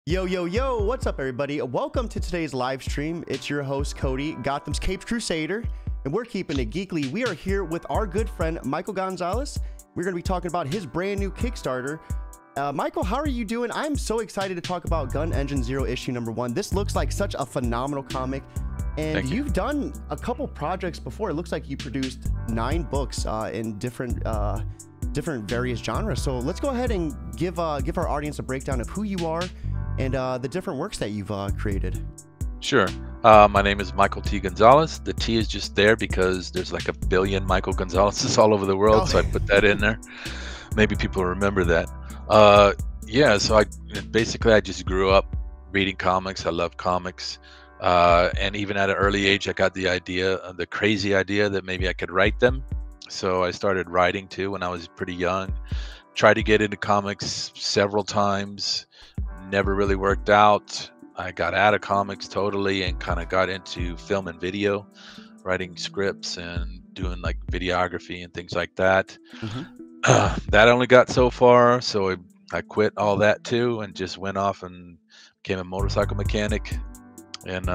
Yo, yo, yo, what's up, everybody? Welcome to today's live stream. It's your host, Cody, Gotham's Capes Crusader, and we're keeping it geekly. We are here with our good friend, Michael Gonzalez. We're going to be talking about his brand new Kickstarter. Michael, how are you doing? I'm so excited to talk about GunEngine Zero issue #1. This looks like such a phenomenal comic, and you've done a couple projects before. It looks like you produced 9 books in different various genres. So let's go ahead and give our audience a breakdown of who you are and the different works that you've created. Sure. My name is Michael T. Gonzalez. The T is just there because there's like a billion Michael Gonzalez's all over the world, so I put that in there. Maybe people remember that. Yeah, so I just grew up reading comics. I love comics. And even at an early age, I got the crazy idea that maybe I could write them. So I started writing too when I was pretty young. Tried to get into comics several times. Never really worked out. I got out of comics totally and kind of got into film and video, writing scripts and doing like videography and things like that. That only got so far, so I quit all that too and just went off and became a motorcycle mechanic and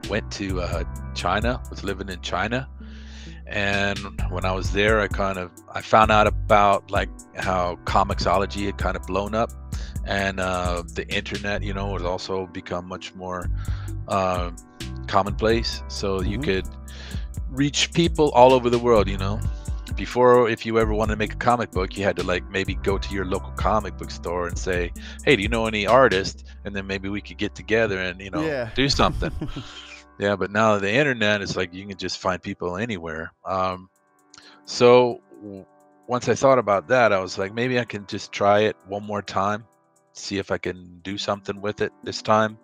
went to China. Was living in China. And when I was there, I found out about like how comicsology had kind of blown up, and the internet, you know, has also become much more commonplace. So you could reach people all over the world, you know. Before, if you ever wanted to make a comic book, you had to like maybe go to your local comic book store and say, hey, do you know any artists? And then maybe we could get together and, you know, do something. Yeah, but now the internet is like you can just find people anywhere. So once I thought about that, I was like, maybe I can just try it one more time, see if I can do something with it this time.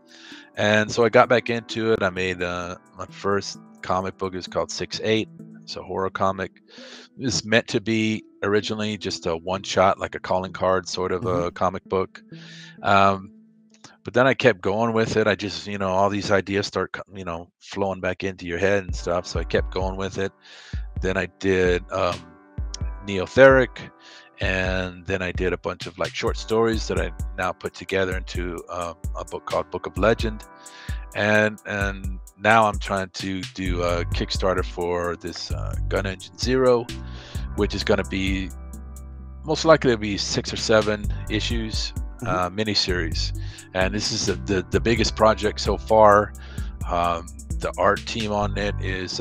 And so I got back into it. I made my first comic book. Is called 6-8. It's a horror comic. It's meant to be originally just a one-shot, like a calling card sort of a comic book. But then I kept going with it. I just, you know, all these ideas start, you know, flowing back into your head and stuff. So I kept going with it. Then I did Neotheric, and then I did a bunch of like short stories that I now put together into a book called Book of Legend. And now I'm trying to do a Kickstarter for this GunEngine Zero, which is going to be most likely to be 6 or 7 issues. Miniseries, and this is the biggest project so far. The art team on it is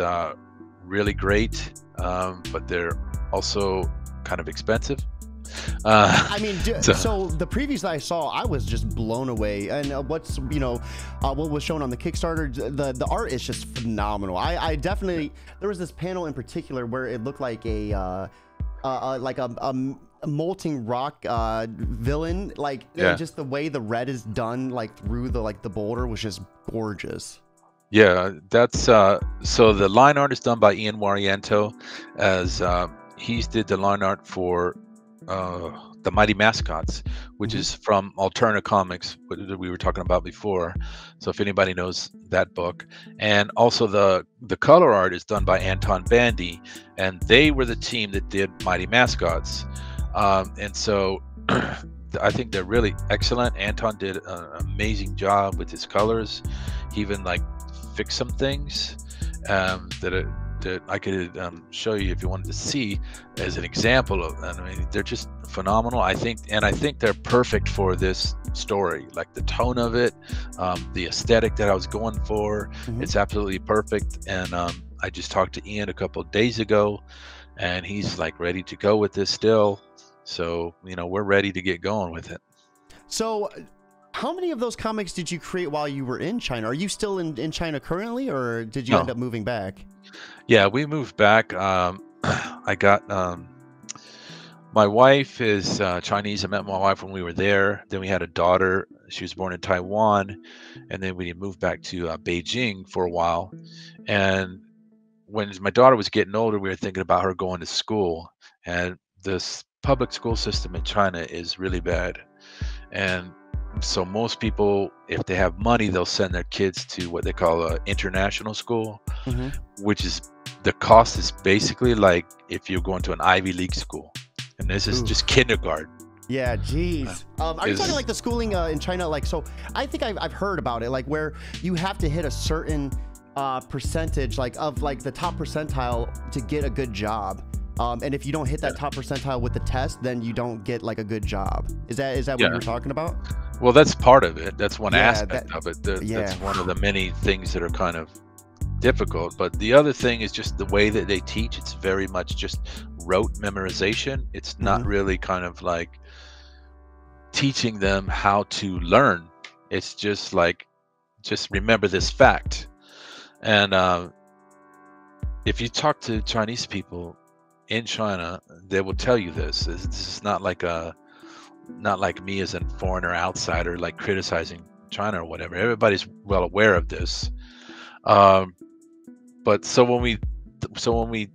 really great, but they're also kind of expensive. I mean, so the previews that I saw, I was just blown away. And what was shown on the Kickstarter, the art is just phenomenal. I definitely, there was this panel in particular where it looked like a molting rock villain, like just the way the red is done like through the boulder was just gorgeous. Yeah, that's so the line art is done by Ian Wariento, as he's did the line art for the Mighty Mascots, which is from Alterna Comics, that we were talking about before. So if anybody knows that book, and also the color art is done by Anton Bandy, and they were the team that did Mighty Mascots. And so I think they're really excellent. Anton did an amazing job with his colors. He even like fixed some things that I could show you if you wanted to see as an example of. I mean, they're just phenomenal. I think they're perfect for this story. Like the tone of it, the aesthetic that I was going for, it's absolutely perfect. And I just talked to Ian a couple of days ago, and he's like ready to go with this still. So, you know, we're ready to get going with it. So how many of those comics did you create while you were in China? Are you still in China currently, or did you end up moving back? Yeah, we moved back. I got my wife is Chinese. I met my wife when we were there. Then we had a daughter. She was born in Taiwan. And then we moved back to Beijing for a while. And when my daughter was getting older, we were thinking about her going to school. And this public school system in China is really bad. And so most people, if they have money, they'll send their kids to what they call an international school, which is, the cost is basically like if you're going to an Ivy League school. And this is just kindergarten. Yeah, geez. Are you talking like the schooling in China? Like, so I think I've heard about it, like where you have to hit a certain percentage, like of like the top percentile to get a good job. And if you don't hit that top percentile with the test, then you don't get like a good job. Is that what you're talking about? Well, that's part of it. That's one aspect of it. That's one of the many things that are kind of difficult. But the other thing is just the way that they teach. It's very much just rote memorization. It's not really kind of like teaching them how to learn. It's just like, just remember this fact. And if you talk to Chinese people in China, they will tell you this. This is not like me as a foreigner outsider, like criticizing China or whatever. Everybody's well aware of this. But so when we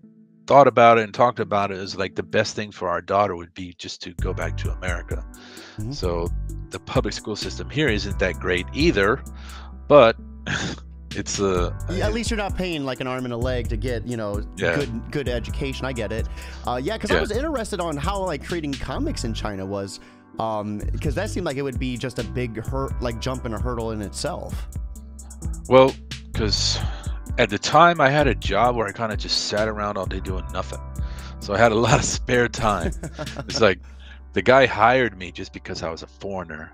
thought about it and talked about it, is like the best thing for our daughter would be just to go back to America. So the public school system here isn't that great either, but it's at least you're not paying like an arm and a leg to get, you know, good education. I get it. Because I was interested on how like creating comics in China was, because that seemed like it would be just a big jump in a hurdle in itself. Well, because at the time I had a job where I kind of just sat around all day doing nothing, so I had a lot of spare time. It's like the guy hired me just because I was a foreigner.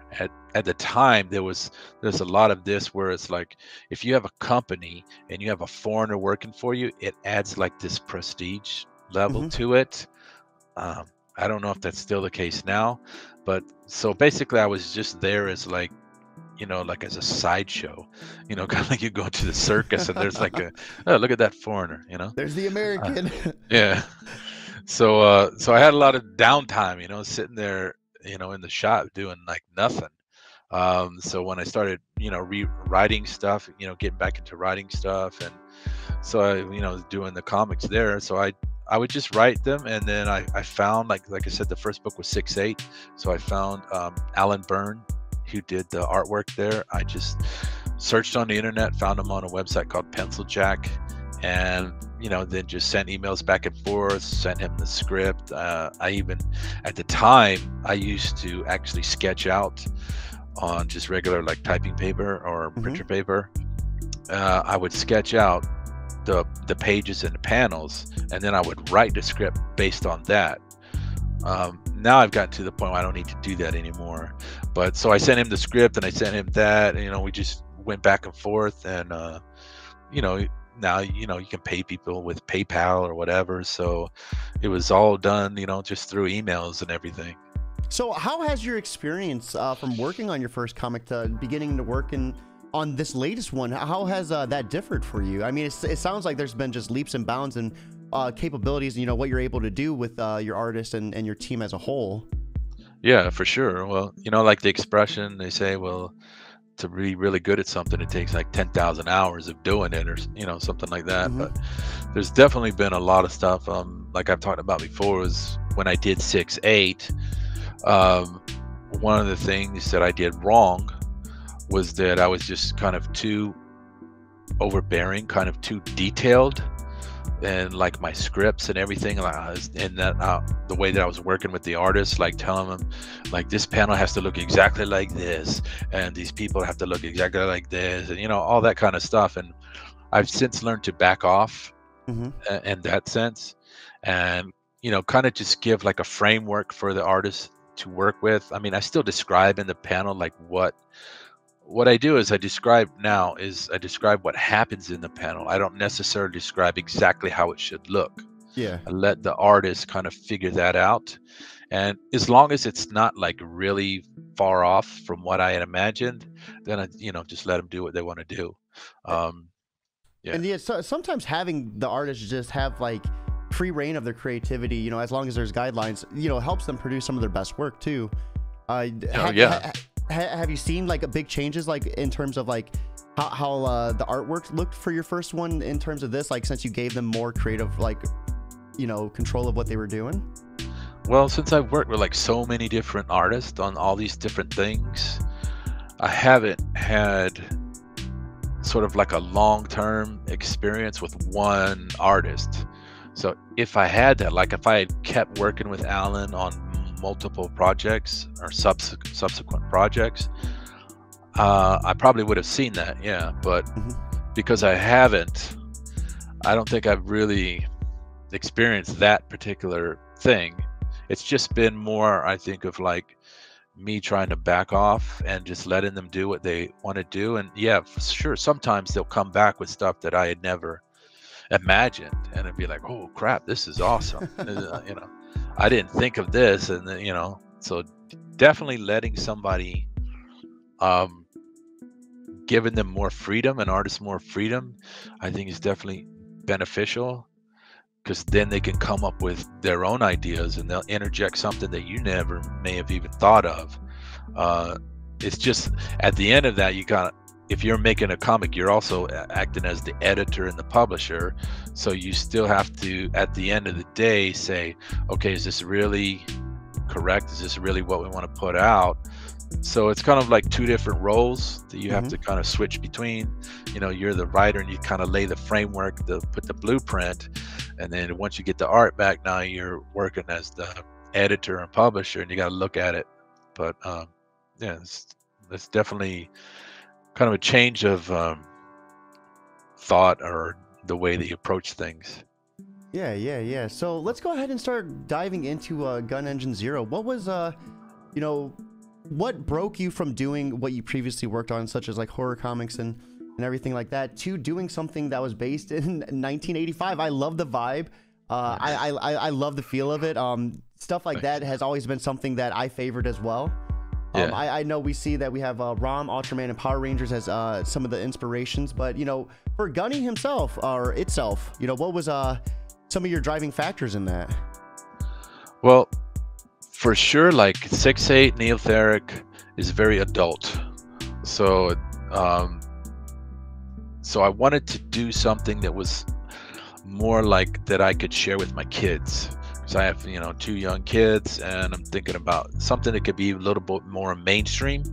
At the time, there's a lot of this where it's like, if you have a company and you have a foreigner working for you, it adds like this prestige level to it. I don't know if that's still the case now, but so basically I was just there as like, you know, like as a sideshow, you know, kind of like you go to the circus and there's like oh, look at that foreigner, you know, there's the American. So I had a lot of downtime, you know, sitting there, you know, in the shop doing like nothing. So when I started, you know, rewriting stuff, you know, getting back into writing stuff, and so I, you know, doing the comics there. So I would just write them, and then I found like I said, the first book was 6/8. So I found Alan Byrne, who did the artwork there. I just searched on the internet, found him on a website called Pencil Jack, and you know, then just sent emails back and forth, sent him the script. I even, at the time, I used to actually sketch out on just regular like typing paper or printer paper. I would sketch out the pages and the panels, and then I would write the script based on that. Now I've gotten to the point where I don't need to do that anymore. But so I sent him the script and I sent him that, and, you know, we just went back and forth, and you know, now, you know, you can pay people with PayPal or whatever. So it was all done, you know, just through emails and everything. So how has your experience from working on your first comic to beginning to work on this latest one, how has that differed for you? I mean, it sounds like there's been just leaps and bounds in capabilities, you know, what you're able to do with your artist and your team as a whole. Yeah, for sure. Well, you know, like the expression, they say, well, to be really good at something, it takes like 10,000 hours of doing it, or, you know, something like that. But there's definitely been a lot of stuff, like I've talked about before, was when I did 6/8. One of the things that I did wrong was that I was just kind of too overbearing, kind of too detailed, and like my scripts and everything, and that the way that I was working with the artists, like telling them like this panel has to look exactly like this, and these people have to look exactly like this, and, you know, all that kind of stuff. And I've since learned to back off in that sense, and, you know, kind of just give like a framework for the artist to work with. I mean, I still describe in the panel like what I do is I describe what happens in the panel. I don't necessarily describe exactly how it should look. Yeah. I let the artist kind of figure that out. And as long as it's not like really far off from what I had imagined, then I, you know, just let them do what they want to do. Yeah. And so sometimes having the artist just have like free reign of their creativity, you know, as long as there's guidelines, you know, helps them produce some of their best work too. Have you seen like a big changes, like in terms of like how the artwork looked for your first one in terms of this, like since you gave them more creative, like, you know, control of what they were doing? Well, since I've worked with like so many different artists on all these different things, I haven't had sort of like a long-term experience with one artist. So if I had that, like if I had kept working with Alan on multiple projects or subsequent projects, I probably would have seen that, yeah. But because I haven't, I don't think I've really experienced that particular thing. It's just been more, I think, of like me trying to back off and just letting them do what they want to do. And yeah, for sure, sometimes they'll come back with stuff that I had never imagined, and it'd be like, oh crap, this is awesome. You know, I didn't think of this. And then, you know, so definitely letting somebody, giving them more freedom, an artist more freedom, I think is definitely beneficial, because then they can come up with their own ideas and they'll interject something that you never may have even thought of. It's just at the end of that, you got, if you're making a comic, you're also acting as the editor and the publisher. So you still have to, at the end of the day, say, okay, is this really correct? Is this really what we want to put out? So it's kind of like two different roles that you have to kind of switch between. You know, you're the writer and you kind of lay the framework, put the blueprint, and then once you get the art back, now you're working as the editor and publisher, and you got to look at it. But yeah, it's definitely kind of a change of thought, or the way that you approach things. Yeah. So let's go ahead and start diving into GunEngine Zero. What was you know, what broke you from doing what you previously worked on, such as like horror comics and everything like that, to doing something that was based in 1985? I love the vibe. I love the feel of it. Stuff like that has always been something that I favored as well. I know we see that we have Rom, Ultraman, and Power Rangers as some of the inspirations, but you know, for Gunny himself, or itself, you know, what was some of your driving factors in that? Well, for sure, like 6'8" Neotheric is very adult. So so I wanted to do something that was more like that I could share with my kids, because I have, you know, 2 young kids, and I'm thinking about something that could be a little bit more mainstream.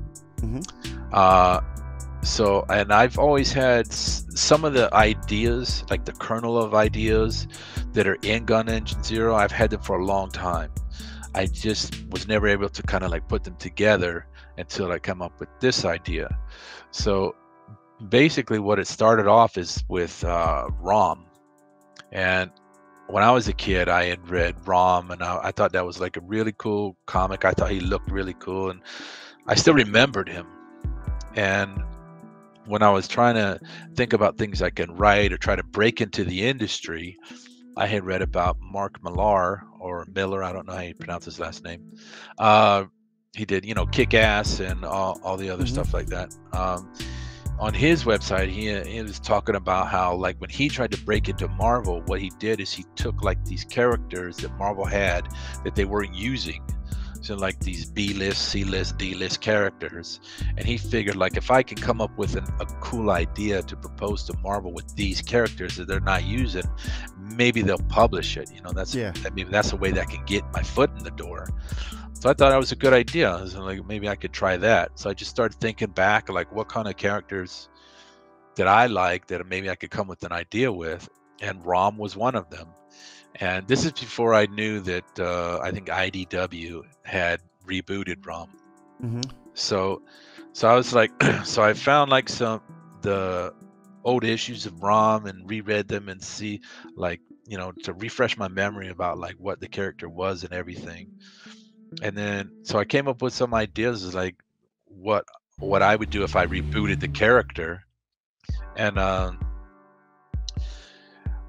So, and I've always had some of the ideas, like the kernel of ideas that are in GunEngine Zero. I've had them for a long time. I just was never able to kind of like put them together until I come up with this idea. So basically what it started off is with Rom. And when I was a kid, I had read Rom, and I thought that was like a really cool comic. I thought he looked really cool, and I still remembered him. And when I was trying to think about things I can write or try to break into the industry, I had read about Mark Millar, or Miller, I don't know how you pronounce his last name. He did, you know, Kick-Ass and all the other stuff like that. On his website, he was talking about how, like, when he tried to break into Marvel, what he did is he took like these characters that Marvel had that they weren't using. So like these B-list, C-list, D-list characters. And he figured, like, if I can come up with a cool idea to propose to Marvel with these characters that they're not using, maybe they'll publish it. You know, maybe that's a way that I can get my foot in the door. So I thought that was a good idea. I was like, maybe I could try that. So I just started thinking back, like, what kind of characters that I like that maybe I could come with an idea with. And Rom was one of them. And this is before I knew that I think IDW had rebooted Rom. So I was like, so I found like the old issues of Rom and reread them and see, like, you know, to refresh my memory about like what the character was and everything. And then so I came up with some ideas, like what I would do if I rebooted the character. And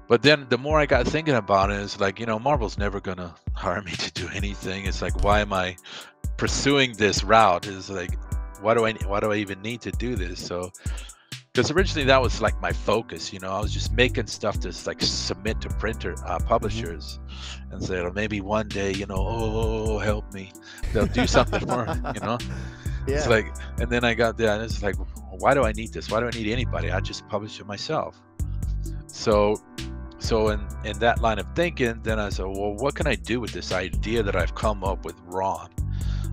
but then the more I got thinking about it, it's like, you know, Marvel's never gonna hire me to do anything. It's like, why am I pursuing this route? It's like, why do I even need to do this? So, because originally that was like my focus, you know, I was just making stuff to like submit to publishers and say, oh, maybe one day, you know, oh, help me, they'll do something for me, you know. It's like, and then I got there, and it's like, why do I need this? Why do I need anybody? I just publish it myself. So in that line of thinking, then I said, well, what can I do with this idea that I've come up with, Ron?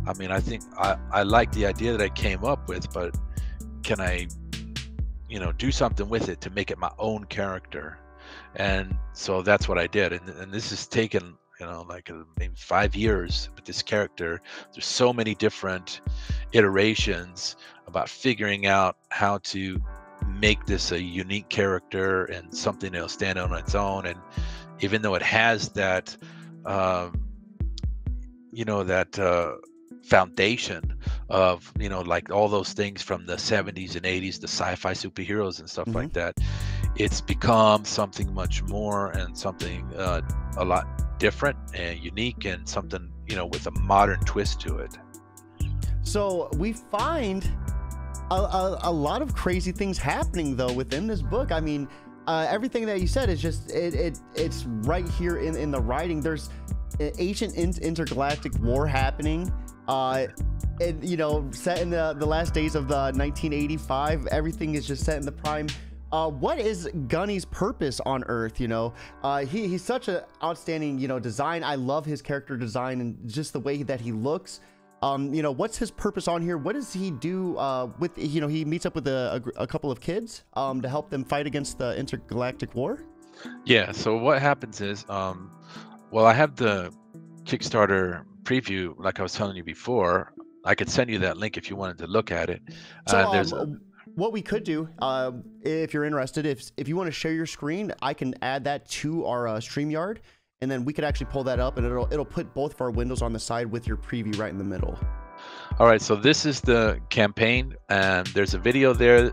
I mean, I think I like the idea that I came up with, but can I, you know, do something with it to make it my own character? And so that's what I did. And this has taken, like maybe 5 years with this character. There's so many different iterations about figuring out how to make this a unique character and something that'll stand on its own. And even though it has that, foundation of, like all those things from the 70s and 80s, the sci-fi superheroes and stuff like that, it's become something much more, and something a lot different and unique, and something, with a modern twist to it. So we find a lot of crazy things happening though within this book. I mean, everything that you said is just it's right here in the writing. There's an ancient intergalactic war happening, and set in the last days of the 1985. Everything is just set in the prime. What is Gunny's purpose on Earth? He's such an outstanding design. I love his character design and just the way that he looks. What's his purpose on here? What does he do with, he meets up with a couple of kids to help them fight against the intergalactic war? Yeah, so what happens is, well, I have the Kickstarter preview, like I was telling you before. I could send you that link if you wanted to look at it. So what we could do, if you're interested, if you want to share your screen, I can add that to our StreamYard. And then we could actually pull that up, and it'll put both of our windows on the side with your preview right in the middle. All right, so this is the campaign, and there's a video there.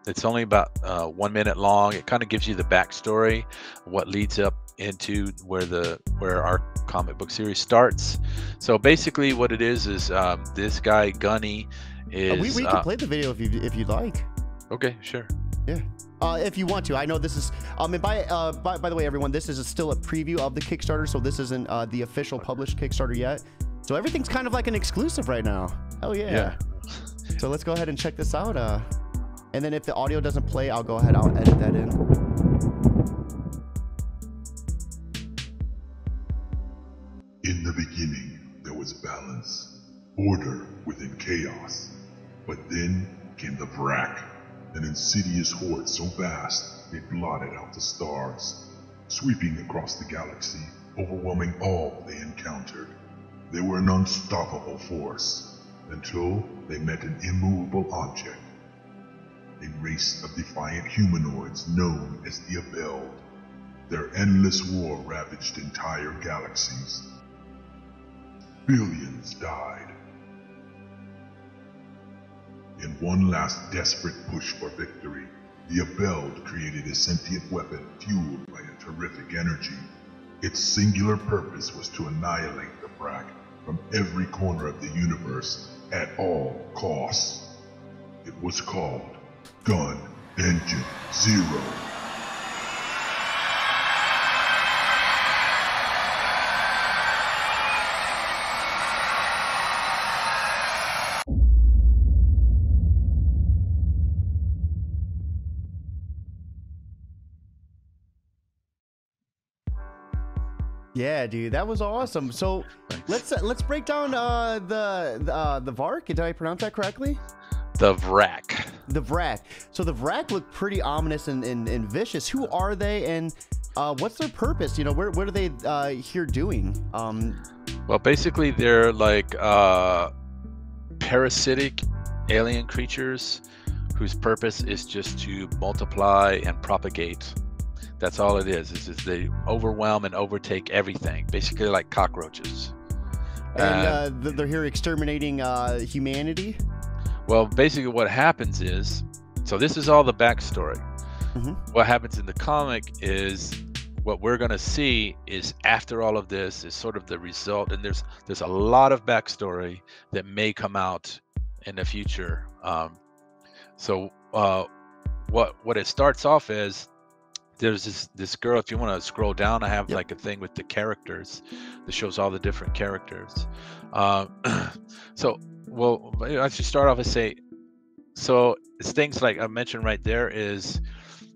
It's only about 1 minute long. It kind of gives you the backstory, what leads up into where our comic book series starts. So basically, what it is this guy Gunny is. We can play the video if you'd like. Okay, sure. Yeah. If you want to. I know this is and by the way, everyone, this is still a preview of the Kickstarter, so this isn't the official published Kickstarter yet. So everything's kind of like an exclusive right now. Hell yeah. So let's go ahead and check this out. And then if the audio doesn't play, I'll edit that in. In the beginning, there was balance, order within chaos. But then came the Vrak, an insidious horde so vast they blotted out the stars, sweeping across the galaxy, overwhelming all they encountered. They were an unstoppable force, until they met an immovable object. A race of defiant humanoids known as the Abeld. Their endless war ravaged entire galaxies. Billions died. In one last desperate push for victory, the Abeld created a sentient weapon fueled by a terrific energy. Its singular purpose was to annihilate the Vrak from every corner of the universe at all costs. It was called GunEngine Zero. Yeah, dude, that was awesome. So let's break down the Vark. Did I pronounce that correctly? The Vrak. The Vrak. So the Vrak look pretty ominous and vicious. Who are they, and what's their purpose? What are they here doing? Well, basically, they're like parasitic alien creatures whose purpose is just to multiply and propagate. That's all it is they overwhelm and overtake everything, basically like cockroaches. And they're here exterminating humanity? Well, basically what happens is, so this is all the backstory. What happens in the comic is, what we're going to see is after all of this is sort of the result, and there's a lot of backstory that may come out in the future. What it starts off as, there's this girl. If you want to scroll down, I have like a thing with the characters that shows all the different characters. Well, I should start off and say, so it's things like I mentioned right there is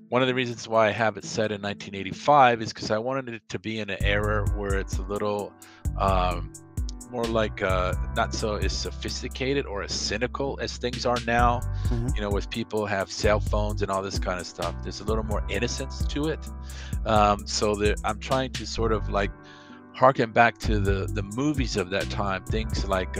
one of the reasons why I have it set in 1985 is because I wanted it to be in an era where it's a little more like not so as sophisticated or as cynical as things are now. With people have cell phones and all this kind of stuff. There's a little more innocence to it. So that I'm trying to sort of like harken back to the movies of that time, things like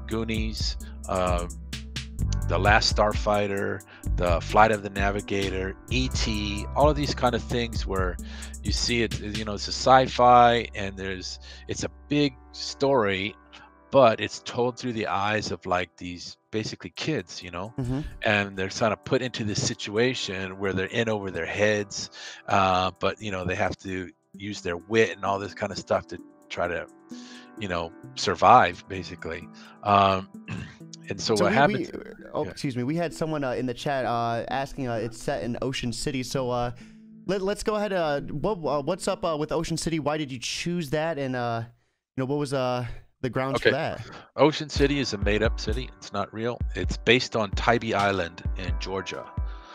Goonies, The Last Starfighter, The Flight of the Navigator, E.T., all of these kind of things where you see it, you know, it's a sci-fi and it's a big story, but it's told through the eyes of like these basically kids, you know, and they're kind of put into this situation where they're in over their heads, but, you know, they have to use their wit and all this kind of stuff to try to, you know, survive basically. And so what happened? Excuse me. We had someone in the chat asking. It's set in Ocean City. So let's go ahead. What's up with Ocean City? Why did you choose that? And you know, what was the grounds for that? Ocean City is a made-up city. It's not real. It's based on Tybee Island in Georgia.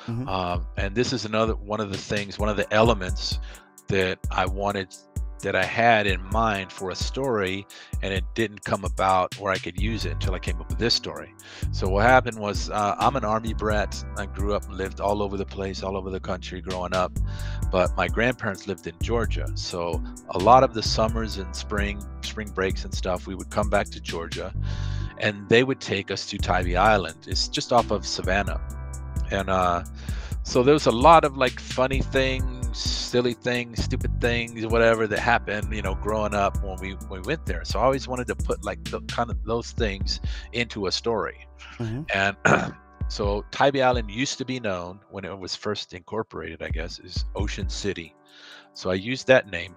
And this is one of the elements that I had in mind for a story, and it didn't come about where I could use it until I came up with this story. So what happened was, I'm an Army brat. I grew up and lived all over the place, all over the country growing up, but my grandparents lived in Georgia. So a lot of the summers and spring breaks and stuff, we would come back to Georgia, and they would take us to Tybee Island. It's just off of Savannah. And so there was a lot of like funny things, silly things, stupid things, whatever that happened, you know, growing up when we went there. So I always wanted to put like those things into a story. And so Tybee Island used to be known, when it was first incorporated, I guess, is Ocean City. So I used that name.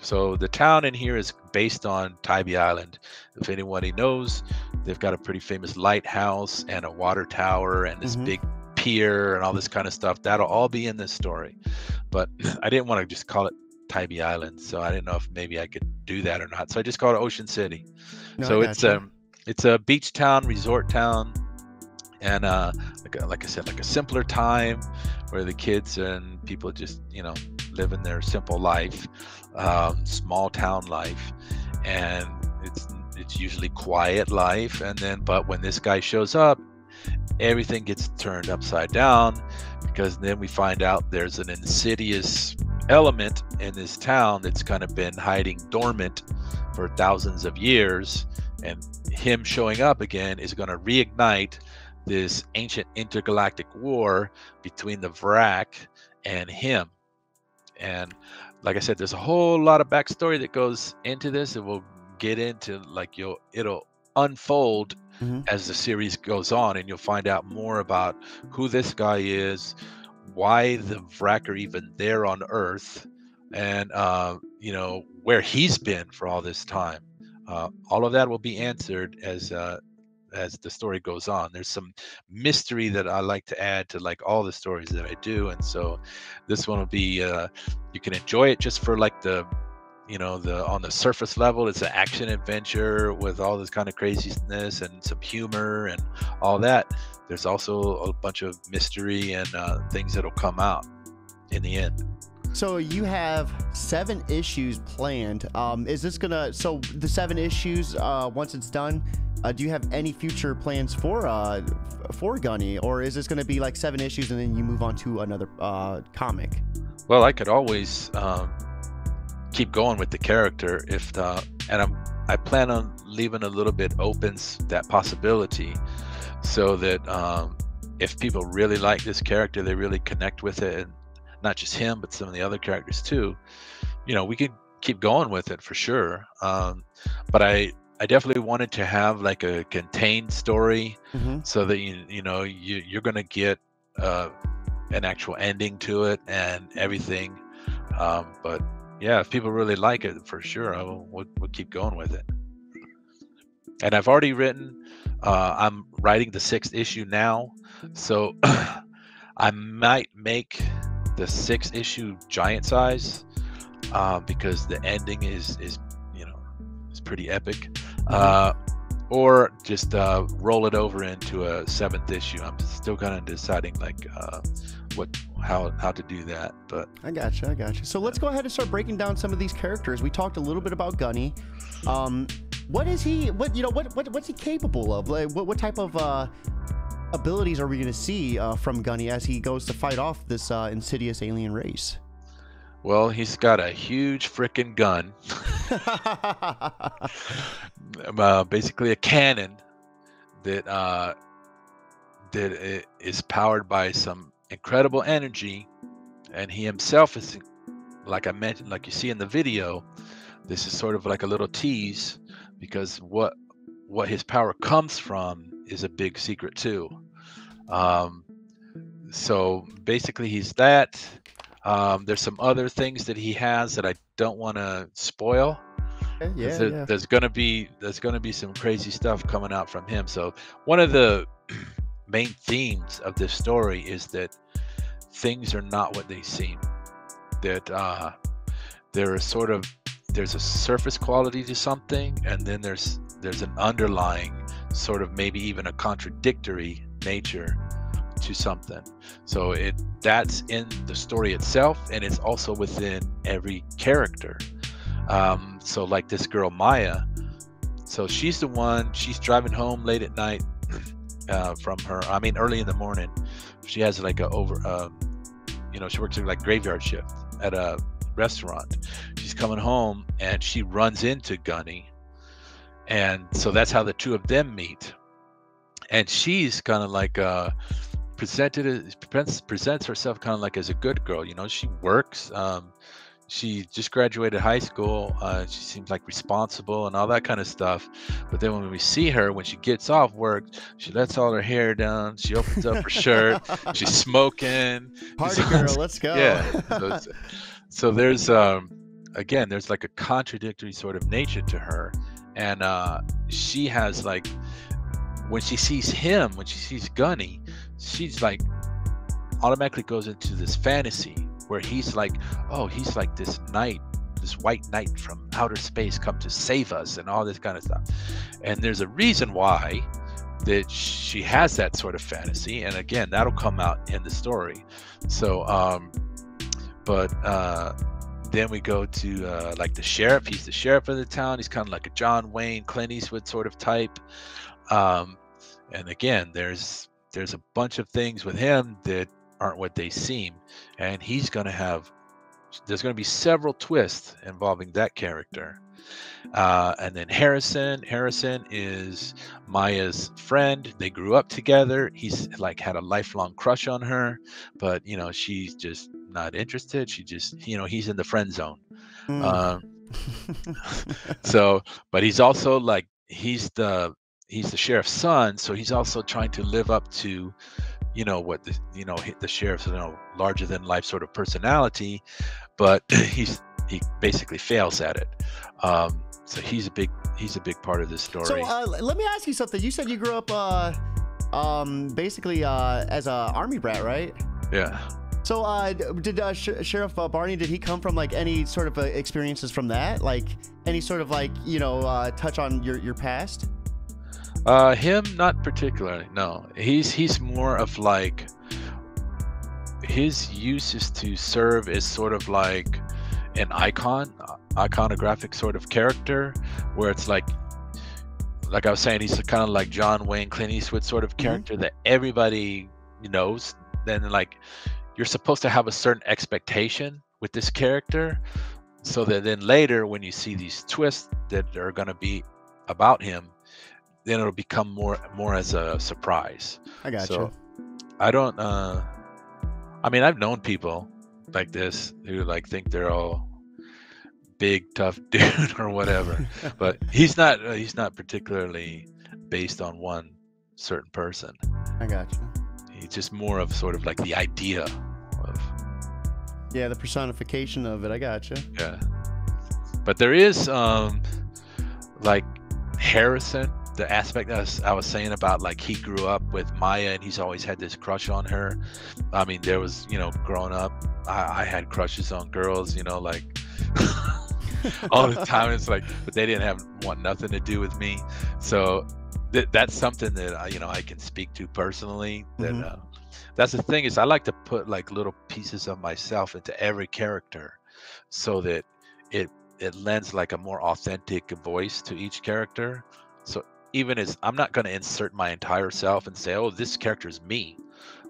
So the town in here is based on Tybee Island. If anybody knows, they've got a pretty famous lighthouse and a water tower and this big pier and all this kind of stuff. That'll all be in this story, but I didn't want to just call it Tybee Island, so I didn't know if maybe I could do that or not. So I just called it Ocean City. So it's a beach town, resort town, and like I said, like a simpler time where the kids and people just, you know, living their simple life, small town life, and it's usually quiet life. And then, but when this guy shows up, everything gets turned upside down, because then we find out there's an insidious element in this town that's kind of been hiding dormant for thousands of years, and him showing up again is going to reignite this ancient intergalactic war between the Vrak and him. And like I said, there's a whole lot of backstory that goes into this, and we'll get into, like, it'll unfold as the series goes on, and you'll find out more about who this guy is, why the Vrak are even there on Earth, and you know, where he's been for all this time. All of that will be answered as the story goes on. There's some mystery that I like to add to like all the stories that I do, and so this one will be you can enjoy it just for like the, you know, on the surface level. It's an action adventure with all this kind of craziness and some humor and all that. There's also a bunch of mystery and things that'll come out in the end. So you have 7 issues planned. Is this gonna, so the 7 issues, once it's done, do you have any future plans for Gunny, or is this gonna be like 7 issues and then you move on to another comic? Well, I could always keep going with the character and I plan on leaving a little bit open that possibility, so that if people really like this character, they really connect with it, and not just him but some of the other characters too, you know, we could keep going with it for sure. But I definitely wanted to have like a contained story, so that you know you're gonna get an actual ending to it and everything. But yeah, if people really like it, for sure, we'll keep going with it. And I've already written, I'm writing the 6th issue now, so I might make the 6th issue giant size, because the ending is you know, is pretty epic. Or just roll it over into a 7th issue. I'm still kind of deciding like how to do that, but I gotcha. So let's go ahead and start breaking down some of these characters. We talked a little bit about Gunny. What is he? What's he capable of? Like, what type of abilities are we going to see from Gunny as he goes to fight off this insidious alien race? Well, he's got a huge frickin' gun. Basically a cannon that is powered by some incredible energy, and he himself is, like I mentioned, like you see in the video. This is sort of like a little tease, because what his power comes from is a big secret too. So basically he's that. There's some other things that he has that I don't want to spoil. Yeah. There's gonna be some crazy stuff coming out from him. So one of the main themes of this story is that things are not what they seem. That there's a surface quality to something, and then there's an underlying sort of maybe even a contradictory nature to something. So that's in the story itself, and it's also within every character. So like this girl Maya, so she's driving home late at night from early in the morning. She has like she works like graveyard shift at a restaurant. She's coming home and she runs into Gunny, and so that's how the two of them meet. And she's kind of like presents herself kind of like as a good girl. She works. She just graduated high school. She seems like responsible and all that kind of stuff. But then when we see her, when she gets off work, she lets all her hair down. She opens up her shirt. She's smoking. Party girl, let's go. Yeah. So there's again, there's like a contradictory sort of nature to her, and she has like, when she sees Gunny, she's like automatically goes into this fantasy where he's like this white knight from outer space come to save us and all this kind of stuff. And there's a reason why that she has that sort of fantasy, and again, that'll come out in the story. So then we go to like the sheriff. He's the sheriff of the town. He's kind of like a John Wayne, Clint Eastwood sort of type. And again, there's a bunch of things with him that aren't what they seem, and there's going to be several twists involving that character. And then Harrison is Maya's friend. They grew up together. He's like had a lifelong crush on her, but she's just not interested. She just, he's in the friend zone. So, but he's also like, he's the sheriff's son, so he's also trying to live up to what the sheriff's larger than life sort of personality, but he basically fails at it. So he's a big part of this story. So let me ask you something. You said you grew up basically as a army brat, right? Yeah. So did Sheriff Barney, did he come from like any sort of experiences from that, like any sort of like touch on your past? Him, not particularly. No, he's more of like, his use is to serve as sort of like an iconographic sort of character, where it's like I was saying, he's kind of like John Wayne, Clint Eastwood sort of character that everybody knows. Then like, you're supposed to have a certain expectation with this character, so that then later when you see these twists that are going to be about him, then it'll become more as a surprise. I got so, you. I don't. I've known people like this who like think they're all big tough dude or whatever, but he's not particularly based on one certain person. I got you. He's just more of sort of like the idea of. Yeah, the personification of it. I got you. Yeah, but there is like Harrison. The aspect I was saying about like he grew up with Maya and he's always had this crush on her. I mean, there was, growing up, I had crushes on girls, like all the time. It's like, but they didn't want nothing to do with me. So that's something that I can speak to personally. That that's the thing, is I like to put like little pieces of myself into every character, so that it lends like a more authentic voice to each character. So even as I'm not going to insert my entire self and say, oh, this character is me,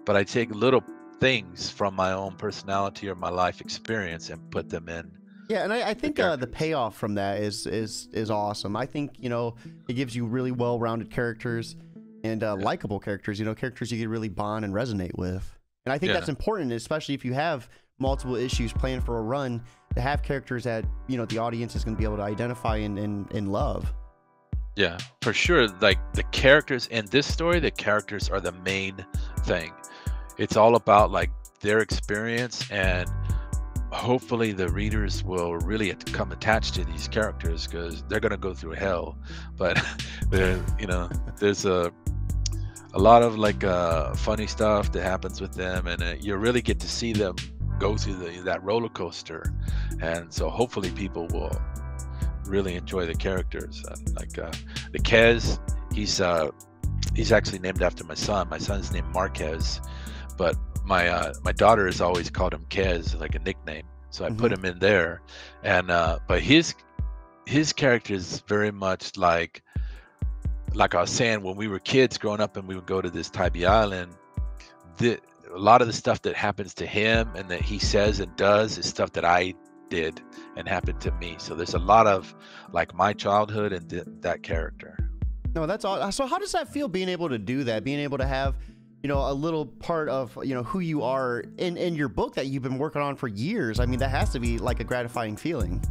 but I take little things from my own personality or my life experience and put them in Yeah, and I think the payoff from that is awesome. I think, you know, it gives you really well-rounded characters and likable characters, you know, characters you can really bond and resonate with. And I think that's important, especially if you have multiple issues playing for a run, to have characters that, you know, the audience is going to be able to identify and love. Yeah, for sure. Like the characters in this story, the characters are the main thing. It's all about like their experience, and hopefully the readers will really come attached to these characters, because they're going to go through hell. But you know, there's a lot of like funny stuff that happens with them, and you really get to see them go through that roller coaster. And so hopefully people will really enjoy the characters. And like the Kez, he's actually named after my son. My son's named Marquez, but my daughter has always called him Kez, like a nickname. So I put him in there. And but his character is very much like I was saying, when we were kids growing up and we would go to this Tybee Island, a lot of the stuff that happens to him and that he says and does is stuff that I did and happened to me. So there's a lot of like my childhood and that character. No, that's all. So how does that feel, being able to do that, being able to have, you know, a little part of, you know, who you are in your book that you've been working on for years? I mean, that has to be like a gratifying feeling.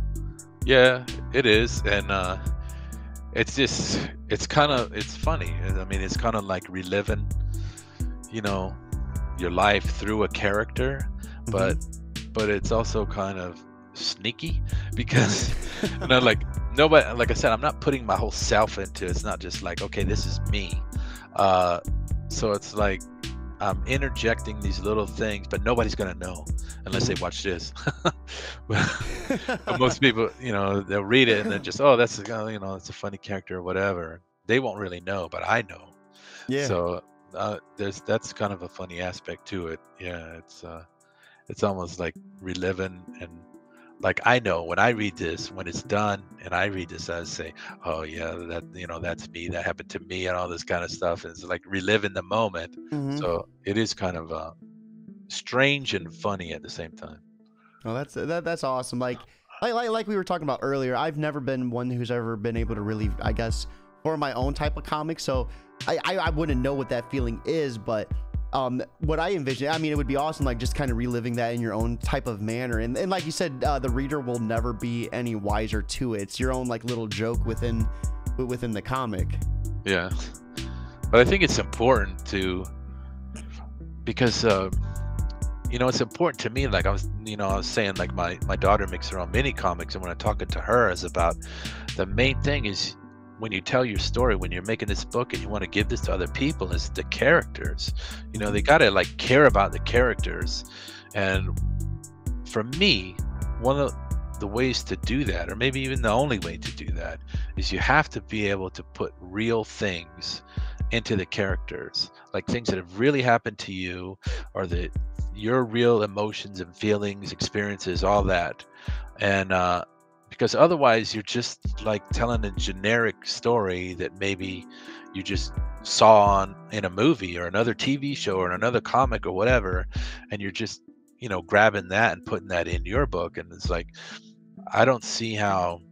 Yeah, it is. And it's just, it's funny. I mean, it's kind of like reliving, you know, your life through a character, but it's also kind of sneaky, because you know, like nobody, like I said, I'm not putting my whole self into it. It's not just like, okay, this is me. So it's like I'm interjecting these little things, but nobody's gonna know unless they watch this. but most people, you know, they'll read it and then just, oh, that's, you know, it's a funny character or whatever. They won't really know, but I know. Yeah. So that's kind of a funny aspect to it. Yeah, it's almost like reliving. And like, I know when I read this, when it's done and I read this, I say, oh yeah, that, you know, that's me, that happened to me, and all this kind of stuff. And it's like reliving the moment. So it is kind of strange and funny at the same time. Oh, that's awesome. Like we were talking about earlier, I've never been one who's ever been able to really, I guess, form my own type of comic. So I wouldn't know what that feeling is, but what I envision, I mean, it would be awesome, like just kind of reliving that in your own type of manner. And like you said, the reader will never be any wiser to it. It's your own like little joke within the comic. Yeah. But I think it's important to, because you know, it's important to me. Like I was saying, like my daughter makes her own mini comics, and when I'm talking to her, is about the main thing is, when you tell your story, when you're making this book and you want to give this to other people, is the characters. You know, they gotta like care about the characters. And for me, one of the ways to do that, or maybe even the only way to do that, is you have to be able to put real things into the characters, like things that have really happened to you, or your real emotions and feelings, experiences, all that. And because otherwise you're just like telling a generic story that maybe you just saw in a movie or another TV show or another comic or whatever, and you're just, you know, grabbing that and putting that in your book. And it's like, I don't see how,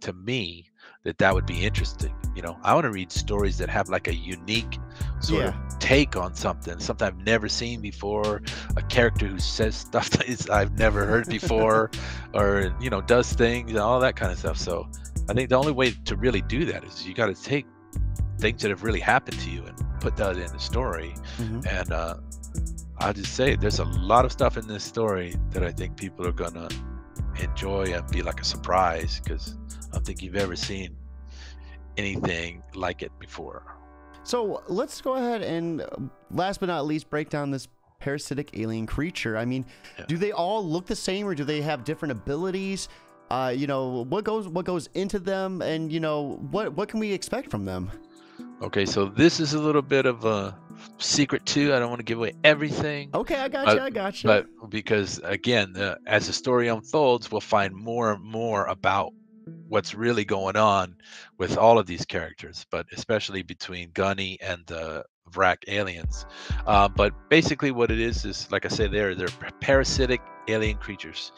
to me, that would be interesting. You know, I want to read stories that have like a unique sort of take on something I've never seen before, a character who says stuff that I've never heard before, or, you know, does things and all that kind of stuff. So I think the only way to really do that is you got to take things that have really happened to you and put that in the story. And I'll just say, there's a lot of stuff in this story that I think people are gonna enjoy and be like a surprise, because I don't think you've ever seen anything like it before. So let's go ahead and, last but not least, break down this parasitic alien creature. I mean, do they all look the same, or do they have different abilities? You know, what goes into them, and, you know, what can we expect from them? Okay, so this is a little bit of a secret too. I don't want to give away everything. Okay, I got you. But because again, as the story unfolds, we'll find more and more about what's really going on with all of these characters, but especially between Gunny and the Vrak aliens. But basically what it is like I say, they're parasitic alien creatures.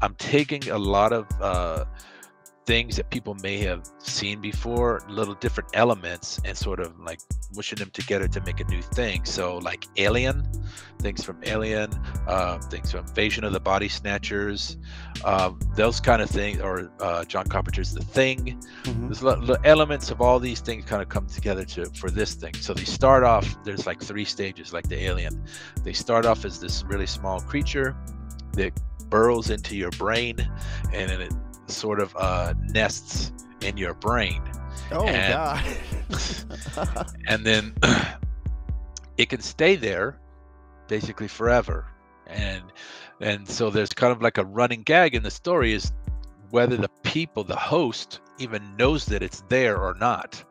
I'm taking a lot of things that people may have seen before, little different elements, and sort of like mushing them together to make a new thing. So like Alien, things from Alien, things from Invasion of the Body Snatchers, those kind of things, or John Carpenter's The Thing. There's elements of all these things kind of come together for this thing. So they start off, there's like 3 stages, like the Alien. They start off as this really small creature that burrows into your brain, and then it sort of nests in your brain. Oh, God. And then it can stay there basically forever. And so there's kind of like a running gag in the story is whether the people, the host, even knows that it's there or not.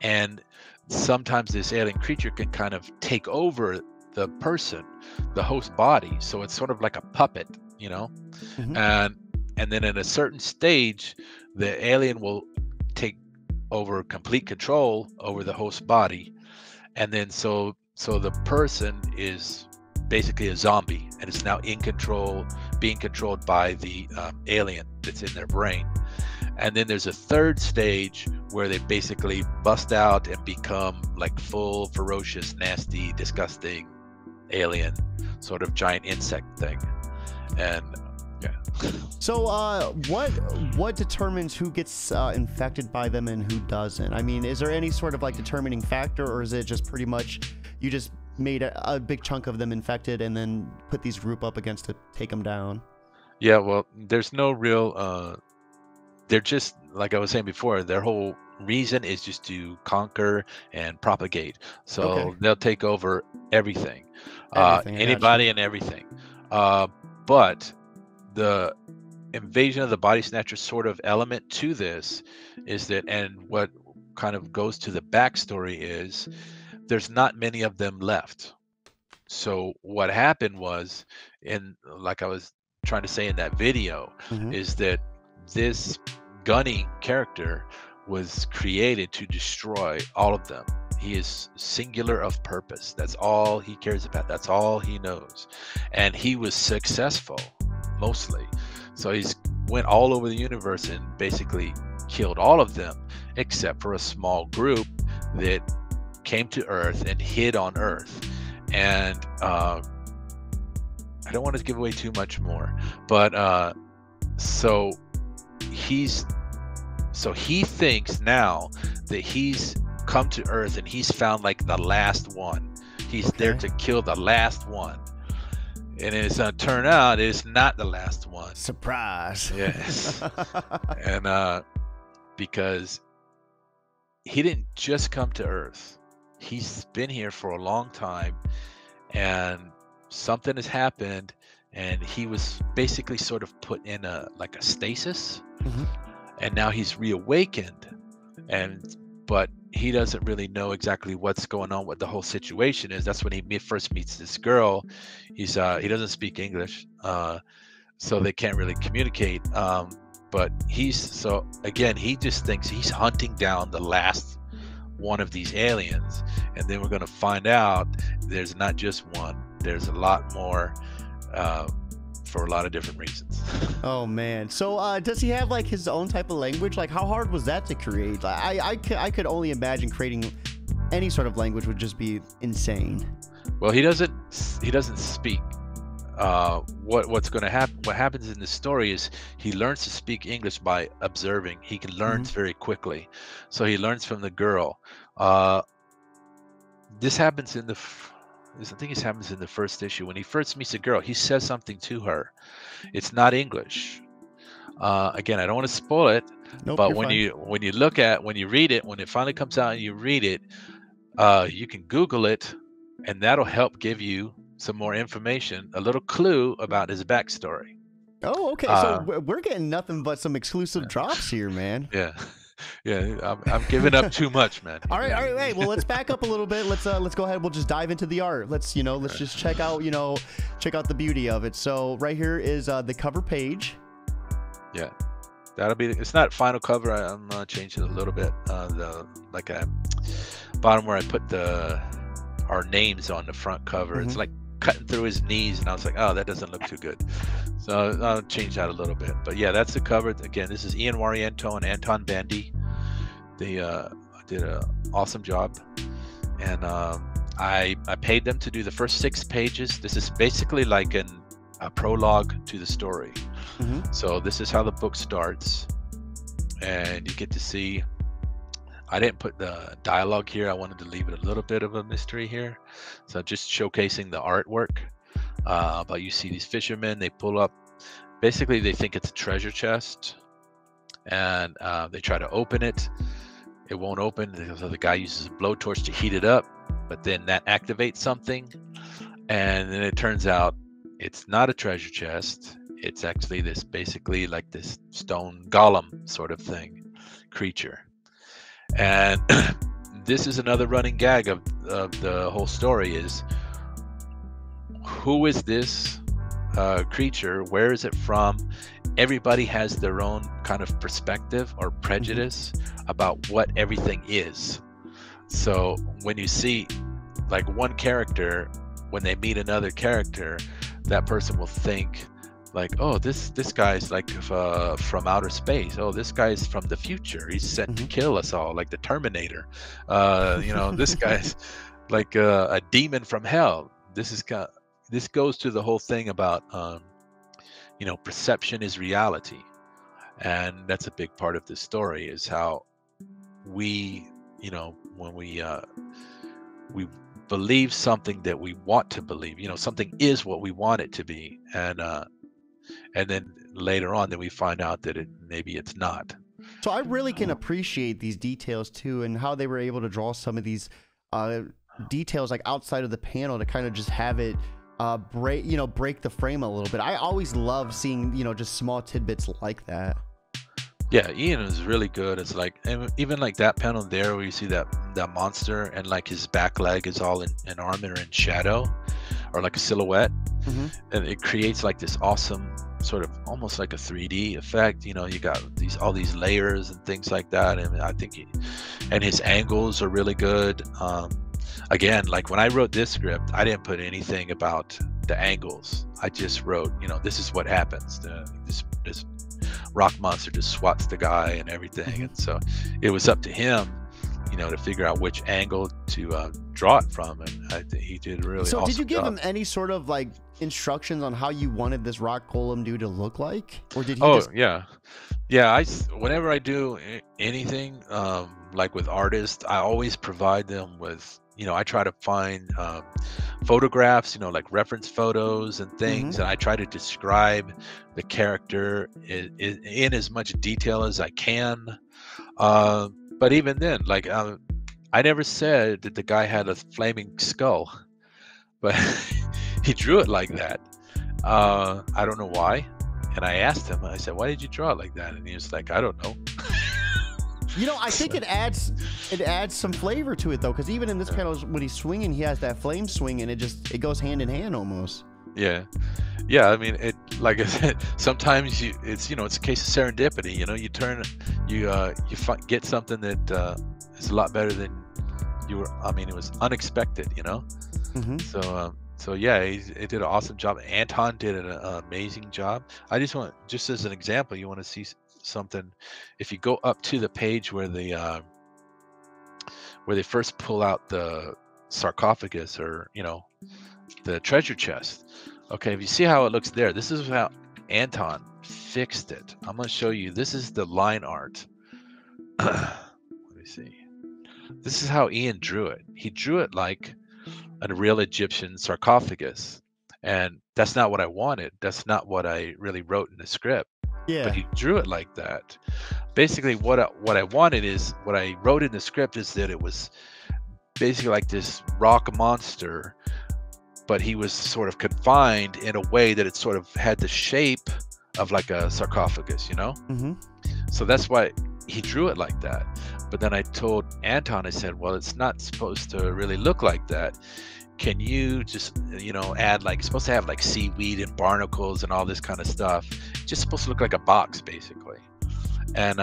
And sometimes this alien creature can kind of take over the person, the host body. So it's sort of like a puppet, you know? And then in a certain stage, the alien will take over complete control over the host body. And then so the person is basically a zombie, and it's now in control, being controlled by the alien that's in their brain. And then there's a 3rd stage where they basically bust out and become like full, ferocious, nasty, disgusting alien, sort of giant insect thing. And yeah. So what determines who gets infected by them and who doesn't? I mean, is there any sort of like determining factor, or is it just pretty much you just made a big chunk of them infected and then put these group up against to take them down? Yeah, well, there's no real they're just, like I was saying before, their whole reason is just to conquer and propagate. So they'll take over everything, anybody and everything. But the Invasion of the Body Snatchers sort of element to this is that, and what kind of goes to the backstory is, there's not many of them left. So what happened was, like I was trying to say in that video, is that this Gunny character was created to destroy all of them. He is singular of purpose. That's all he cares about. That's all he knows. And he was successful, mostly. So he's went all over the universe and basically killed all of them, except for a small group that came to Earth and hid on Earth. And I don't want to give away too much more, but so he thinks now that he's come to Earth and he's found like the last one. He's there to kill the last one. And it's going to turn out it's not the last one. Surprise. Yes. And because he didn't just come to Earth. He's been here for a long time, and something has happened, and he was basically sort of put in a stasis. And now he's reawakened, but he doesn't really know exactly what's going on, what the whole situation is. That's when he first meets this girl. He doesn't speak English, so they can't really communicate. But he just thinks he's hunting down the last one of these aliens, and then we're going to find out there's not just one, there's a lot more, for a lot of different reasons. Oh man. So does he have like his own type of language? Like, how hard was that to create? I could only imagine creating any sort of language would just be insane. Well, he doesn't speak. What's going to happen? What happens in the story is he learns to speak English by observing. He can learn very quickly, so he learns from the girl. This happens in the happens in the first issue. When he first meets a girl, he says something to her. It's not English. Again, I don't want to spoil it, but when you read it, when it finally comes out and you read it, you can Google it, and that'll help give you some more information, a little clue about his backstory. Oh, okay. So we're getting nothing but some exclusive drops here, man. Yeah. Yeah, I'm giving up too much, man. All right. Hey, well, let's back up a little bit. Let's go ahead. We'll just dive into the art. Let's just check out the beauty of it. So right here is the cover page. Yeah, that'll be. It's not final cover. I'm gonna change it a little bit. Bottom where I put our names on the front cover. It's like cutting through his knees, and I was like, oh, that doesn't look too good. So I'll change that a little bit. But yeah, that's the cover. Again, this is Ian Warriento and Anton Bandy. They did an awesome job, and I paid them to do the first 6 pages. This is basically like a prologue to the story. So this is how the book starts, and you get to see. I didn't put the dialogue here. I wanted to leave it a little bit of a mystery here. So just showcasing the artwork. But you see these fishermen, they pull up. Basically, they think it's a treasure chest. And they try to open it. It won't open. So the guy uses a blowtorch to heat it up. But then that activates something. And then it turns out it's not a treasure chest. It's actually this, basically like this stone golem sort of thing, creature. And this is another running gag of the whole story is, who is this creature? Where is it from? Everybody has their own kind of perspective or prejudice about what everything is. So when you see like one character, when they meet another character, that person will think like, oh, this guy's like from outer space. Oh, this guy's from the future. He's set to kill us all, like the Terminator. You know, this guy's like a demon from hell. This goes to the whole thing about you know, perception is reality, and that's a big part of this story. Is how we, you know, when we believe something that we want to believe. You know, something is what we want it to be, and then later on, then we find out that maybe it's not. So I really can appreciate these details too, and how they were able to draw some of these details like outside of the panel to kind of just have it break the frame a little bit. I always love seeing, you know, just small tidbits like that. Yeah, Ian is really good. It's like, even like that panel there where you see that monster and like his back leg is all in armor and shadow, or like a silhouette, and it creates like this awesome sort of almost like a 3D effect. You know, you got all these layers and things like that, and I think and his angles are really good. Again, like when I wrote this script, I didn't put anything about the angles. I just wrote, you know, this is what happens. This rock monster just swats the guy and everything, and so it was up to him, you know, to figure out which angle to draw it from, and I think he did a really awesome job. So did you give him any sort of like instructions on how you wanted this rock golem dude to look like, or did he just... yeah, whenever I do anything like with artists, I always provide them with, you know, I try to find photographs, you know, like reference photos and things, and I try to describe the character in as much detail as I can. But even then, like, I never said that the guy had a flaming skull, but he drew it like that. I don't know why. And I asked him, I said, why did you draw it like that? And he was like, I don't know. You know, I think it adds some flavor to it though, because even in this panel, when he's swinging, he has that flame swing, and it goes hand in hand almost. Yeah, I mean, it, like I said, sometimes it's a case of serendipity. You know, you get something that is a lot better than you were. I mean, it was unexpected. You know, so yeah, he did an awesome job. Anton did an amazing job. I just as an example, you want to see something. If you go up to the page where they first pull out the sarcophagus, or, you know, the treasure chest. Okay, if you see how it looks there, this is how Anton fixed it. I'm going to show you. This is the line art. Let me see. This is how Ian drew it. He drew it like a real Egyptian sarcophagus, and that's not what I wanted. That's not what I really wrote in the script. Yeah. But he drew it like that. Basically, what I wanted is, what I wrote in the script is that it was basically like this rock monster, but he was sort of confined in a way that it sort of had the shape of like a sarcophagus, you know? So that's why he drew it like that. But then I told Anton, I said, well, it's not supposed to really look like that. Can you just, you know, add, like, it's supposed to have like seaweed and barnacles and all this kind of stuff. It's just supposed to look like a box, basically. And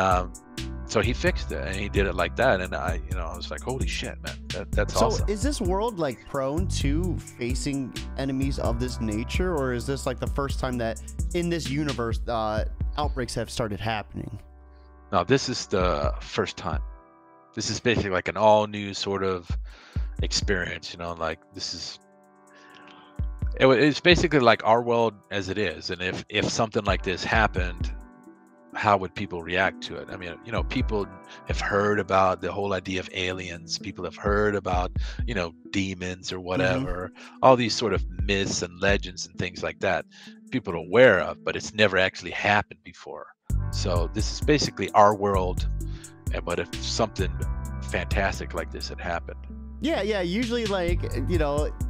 so he fixed it and he did it like that, and I was like, holy shit, man, that's awesome. So is this world like prone to facing enemies of this nature, or is this like the first time that in this universe outbreaks have started happening? No, this is the first time. This is basically like an all new sort of experience, like it's basically like our world as it is. And if something like this happened, how would people react to it? I mean, people have heard about the whole idea of aliens. People have heard about, demons or whatever, all these sort of myths and legends and things like that. People are aware of, but it's never actually happened before. So this is basically our world. But if something fantastic like this had happened. Yeah. Usually, like,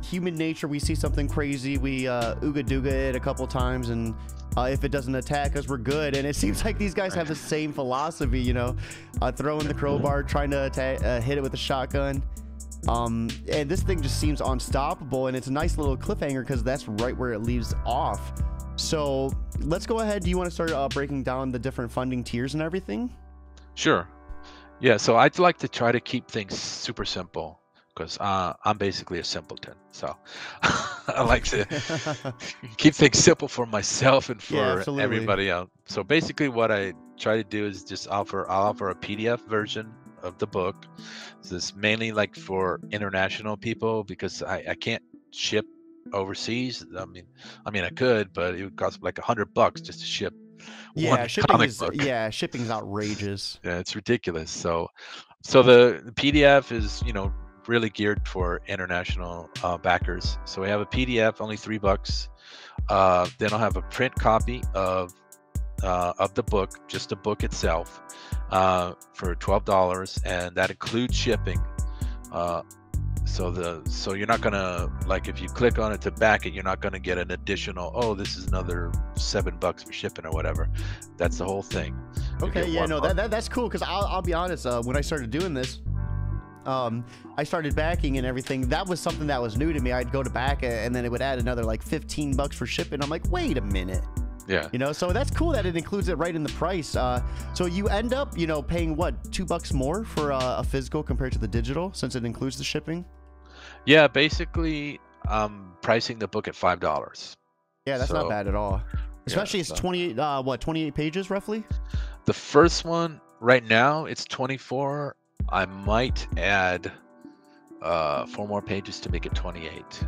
human nature, we see something crazy, we ooga dooga it a couple times, and if it doesn't attack us, we're good. And it seems like these guys have the same philosophy, throwing the crowbar, trying to hit it with a shotgun. And this thing just seems unstoppable, and it's a nice little cliffhanger because that's right where it leaves off. So let's go ahead. Do you want to start breaking down the different funding tiers and everything? Sure. Yeah, so I'd like to try to keep things super simple because I'm basically a simpleton. So I like to keep things simple for myself and for everybody else. So basically what I try to do is just I'll offer a PDF version of the book. So it's mainly like for international people because I can't ship overseas. I mean I could, but it would cost like $100 just to ship. Shipping's outrageous. Yeah, it's ridiculous. So the PDF is really geared for international backers. So we have a PDF, only $3. Then I'll have a print copy of the book, just the book itself, for $12, and that includes shipping. So you're not gonna, like, if you click on it to back it, you're not gonna get an additional, this is another $7 for shipping or whatever. That's the whole thing. Okay, yeah, no, that's cool, because I'll be honest, when I started doing this, I started backing and everything. That was something that was new to me. I'd go to back it, and then it would add another like $15 for shipping. I'm like, wait a minute. Yeah. So that's cool that it includes it right in the price. So you end up, paying what, $2 more for a physical compared to the digital, since it includes the shipping? Yeah, basically, pricing the book at $5. Yeah, that's not bad at all. Especially it's 28 pages roughly? The first one right now it's 24. I might add 4 more pages to make it 28.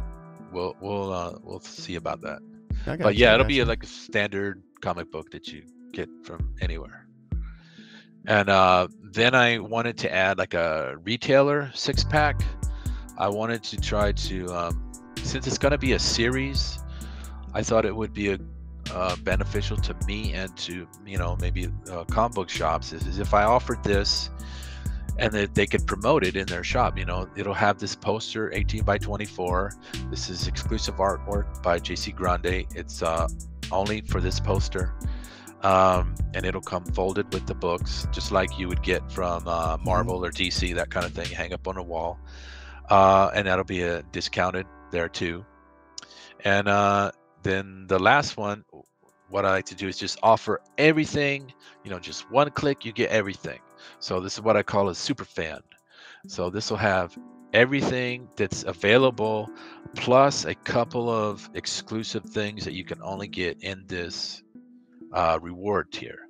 We'll see about that. But yeah, it'll be like a standard comic book that you get from anywhere. And then I wanted to add like a retailer 6-pack. I wanted to try to, since it's going to be a series, I thought it would be beneficial to me and to maybe comic book shops is if I offered this and that they could promote it in their shop. It'll have this poster 18 by 24. This is exclusive artwork by JC Grande. It's only for this poster, and it'll come folded with the books, just like you would get from Marvel or DC, that kind of thing. You hang up on a wall, and that'll be discounted there too. And then the last one, what I like to do is just offer everything. Just one click, you get everything. So this is what I call a super fan. So this will have everything that's available, plus a couple of exclusive things that you can only get in this reward tier.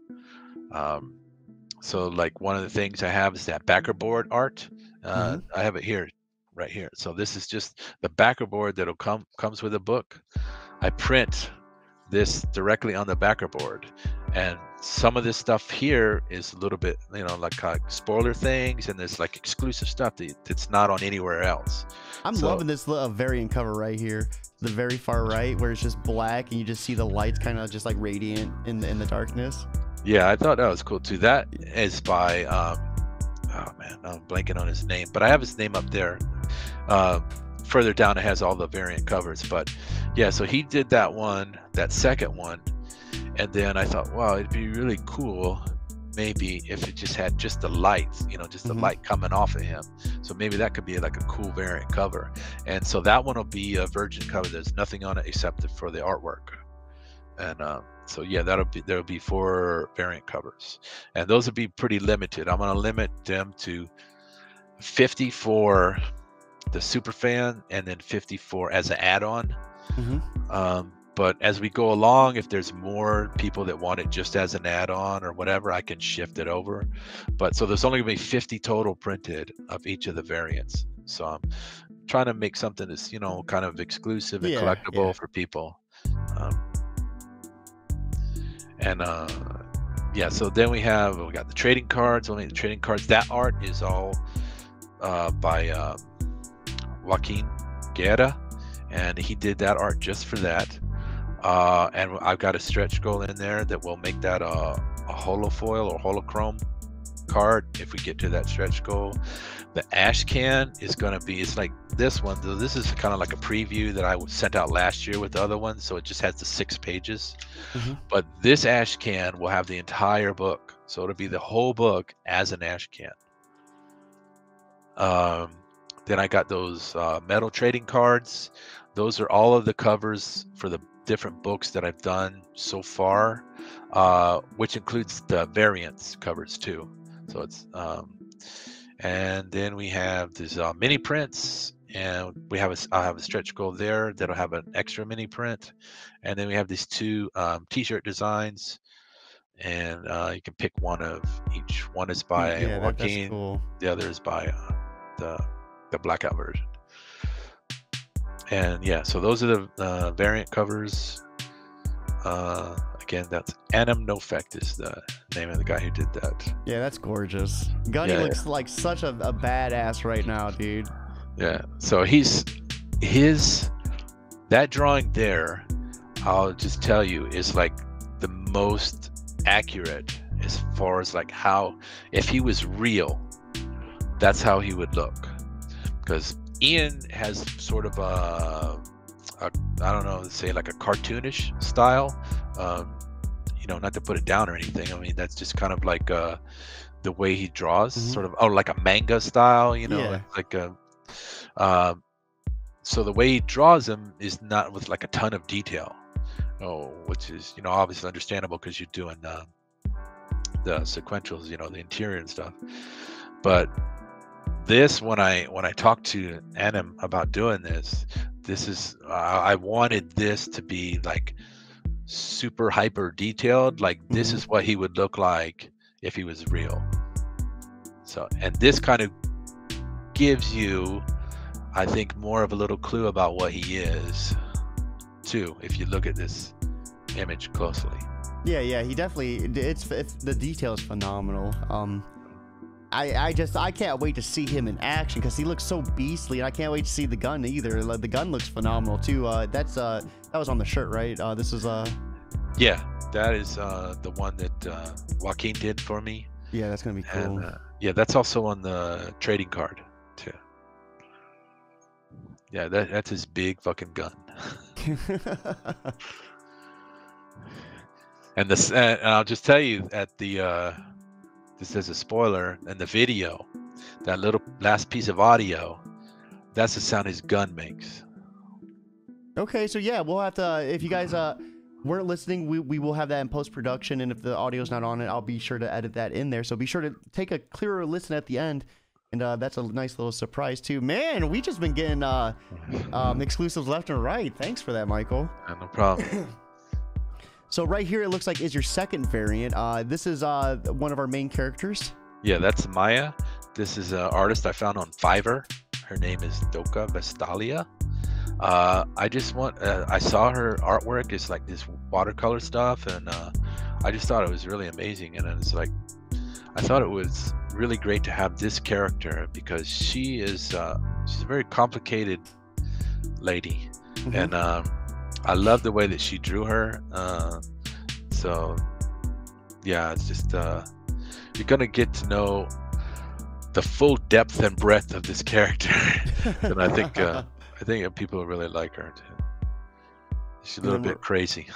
So like one of the things I have is that backer board art. I have it here, right here. So this is just the backer board that'll comes with a book. I print this directly on the backer board, and some of this stuff here is a little bit like spoiler things, and there's like exclusive stuff that's not on anywhere else. I'm loving this variant cover right here, the very far right, where it's just black and you just see the lights kind of just like radiant in the darkness. Yeah, I thought that was cool too. That is by oh man, I'm blanking on his name, but I have his name up there. Further down it has all the variant covers, but yeah, so he did that second one. And then I thought, wow, it'd be really cool maybe if it just had just the lights, just the light coming off of him. So maybe that could be like a cool variant cover. And so that one will be a virgin cover. There's nothing on it except for the artwork. And so yeah, there'll be 4 variant covers, and those will be pretty limited. I'm gonna limit them to 50 for the super fan, and then 54 as an add-on. But as we go along, if there's more people that want it just as an add-on or whatever, I can shift it over. But so there's only gonna be 50 total printed of each of the variants. So I'm trying to make something that's, you know, kind of exclusive and collectible for people. Yeah, so then we got the trading cards. Only the trading cards. That art is all by Joaquin Guerra, and he did that art just for that. And I've got a stretch goal in there that will make that a holofoil or holochrome card if we get to that stretch goal. The ash can is going to be, it's like this one. This is kind of like a preview that I sent out last year with the other one, so it just has the 6 pages. But this ash can will have the entire book, so it'll be the whole book as an ash can. Then I got those metal trading cards. Those are all of the covers for the different books that I've done so far, which includes the variants covers too. So it's and then we have these mini prints, and I'll have a stretch goal there that'll have an extra mini print, and then we have these 2 t-shirt designs, and you can pick one of each. One is by Joaquin, cool. The other is by the blackout version. And yeah, so those are the variant covers. Again, that's Anim Nofect is the name of the guy who did that. Yeah, that's gorgeous. Gunny looks like such a badass right now, dude. Yeah, so that drawing there, I'll just tell you, is like the most accurate as far as like how, if he was real, that's how he would look. Because Ian has sort of a I don't know, say like a cartoonish style. You know, not to put it down or anything. I mean, that's just kind of like the way he draws, sort of, like a manga style. You know, like so the way he draws them is not with like a ton of detail. Which is, you know, obviously understandable because you're doing the sequentials, you know, the interior and stuff. But this, when I talked to Anim about doing this is I wanted this to be like super hyper detailed. Like this is what he would look like if he was real. So, and this kind of gives you, I think, more of a little clue about what he is too, if you look at this image closely. Yeah, he definitely, the detail is phenomenal. I can't wait to see him in action because he looks so beastly, and I can't wait to see the gun either. The gun looks phenomenal too. That was on the shirt, right? This is yeah, that is the one that Joaquin did for me. Yeah, that's gonna be cool. And, yeah, that's also on the trading card too. Yeah, that's his big fucking gun. And I'll just tell you at the this is a spoiler, in the video, that little last piece of audio, that's the sound his gun makes. Okay, so yeah, we'll have to, if you guys weren't listening, we will have that in post-production, and if the audio's not on it, I'll be sure to edit that in there. So be sure to take a clearer listen at the end, and that's a nice little surprise too. Man, we just been getting exclusives left and right. Thanks for that, Michael. No problem. So right here, it looks like is your second variant. This is one of our main characters. Yeah, that's Maya. This is an artist I found on Fiverr. Her name is Doka Vestalia. I saw her artwork. It's like this watercolor stuff, and I just thought it was really amazing. And it's like, I thought it was really great to have this character because she's a very complicated lady, and I love the way that she drew her. So yeah, it's just you're gonna get to know the full depth and breadth of this character, and I think people really like her too. She's a little bit crazy.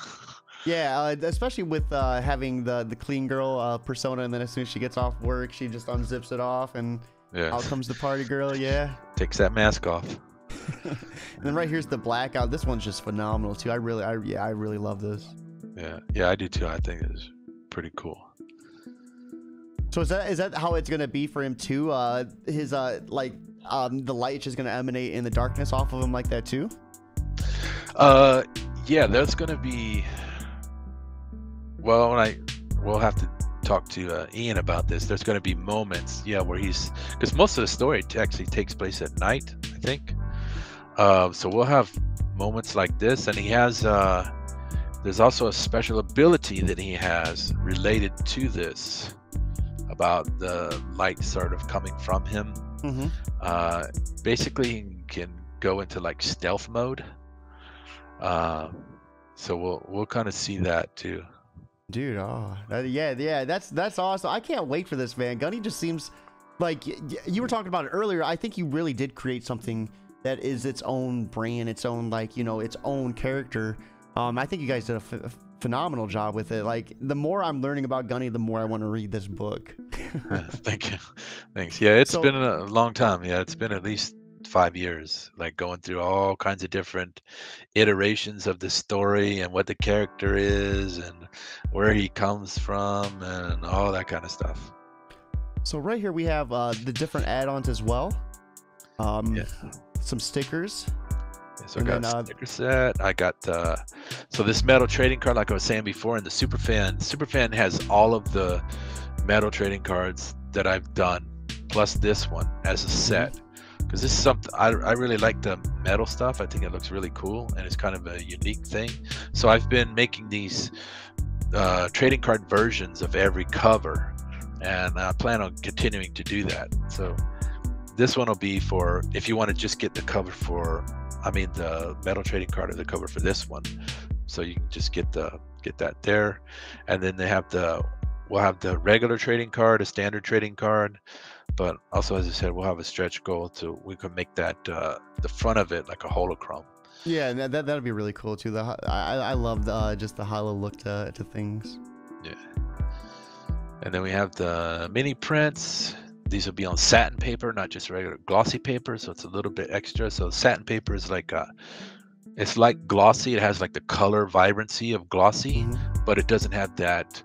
Yeah, especially with having the clean girl persona, and then as soon as she gets off work, she just unzips it off, and out comes the party girl. Yeah, takes that mask off. And then right here's the blackout. This one's just phenomenal too. I really love this. Yeah, I do too. I think it's pretty cool. So is that how it's gonna be for him too? His like the light is just gonna emanate in the darkness off of him like that too? Yeah, there's gonna be. Well, we'll have to talk to Ian about this. There's gonna be moments, yeah, where because most of the story actually takes place at night, I think. So we'll have moments like this, and he has. There's also a special ability that he has related to this, about the light sort of coming from him. Basically, he can go into like stealth mode. So we'll kind of see that too. Dude, yeah, that's awesome. I can't wait for this, man. Gunny just seems like, you were talking about it earlier. I think you really did create something that is its own brand, its own, like, you know, its own character. I think you guys did a phenomenal job with it. Like, the more I'm learning about Gunny, the more I want to read this book. Thank you. Thanks. Yeah, it's been a long time. Yeah, it's been at least 5 years, like going through all kinds of different iterations of the story and what the character is and where he comes from and all that kind of stuff. So right here we have the different add-ons as well. Some stickers. So I got a sticker set. I got so this metal trading card, like I was saying before, and the Superfan has all of the metal trading cards that I've done, plus this one as a set. Because this is something I really like, the metal stuff. I think it looks really cool, and it's kind of a unique thing. So I've been making these trading card versions of every cover, and I plan on continuing to do that. So this one will be for if you want to just get the cover for, the metal trading card or the cover for this one. So you can just get that there, and then we'll have the regular trading card, a standard trading card, but also, as I said, we'll have a stretch goal we can make that the front of it like a holochrome. Yeah, and that'd be really cool too. I love just the hollow look to things. Yeah. And then we have the mini prints. These will be on satin paper, not just regular glossy paper, so it's a little bit extra. So satin paper is like it's like glossy. It has like the color vibrancy of glossy, but it doesn't have that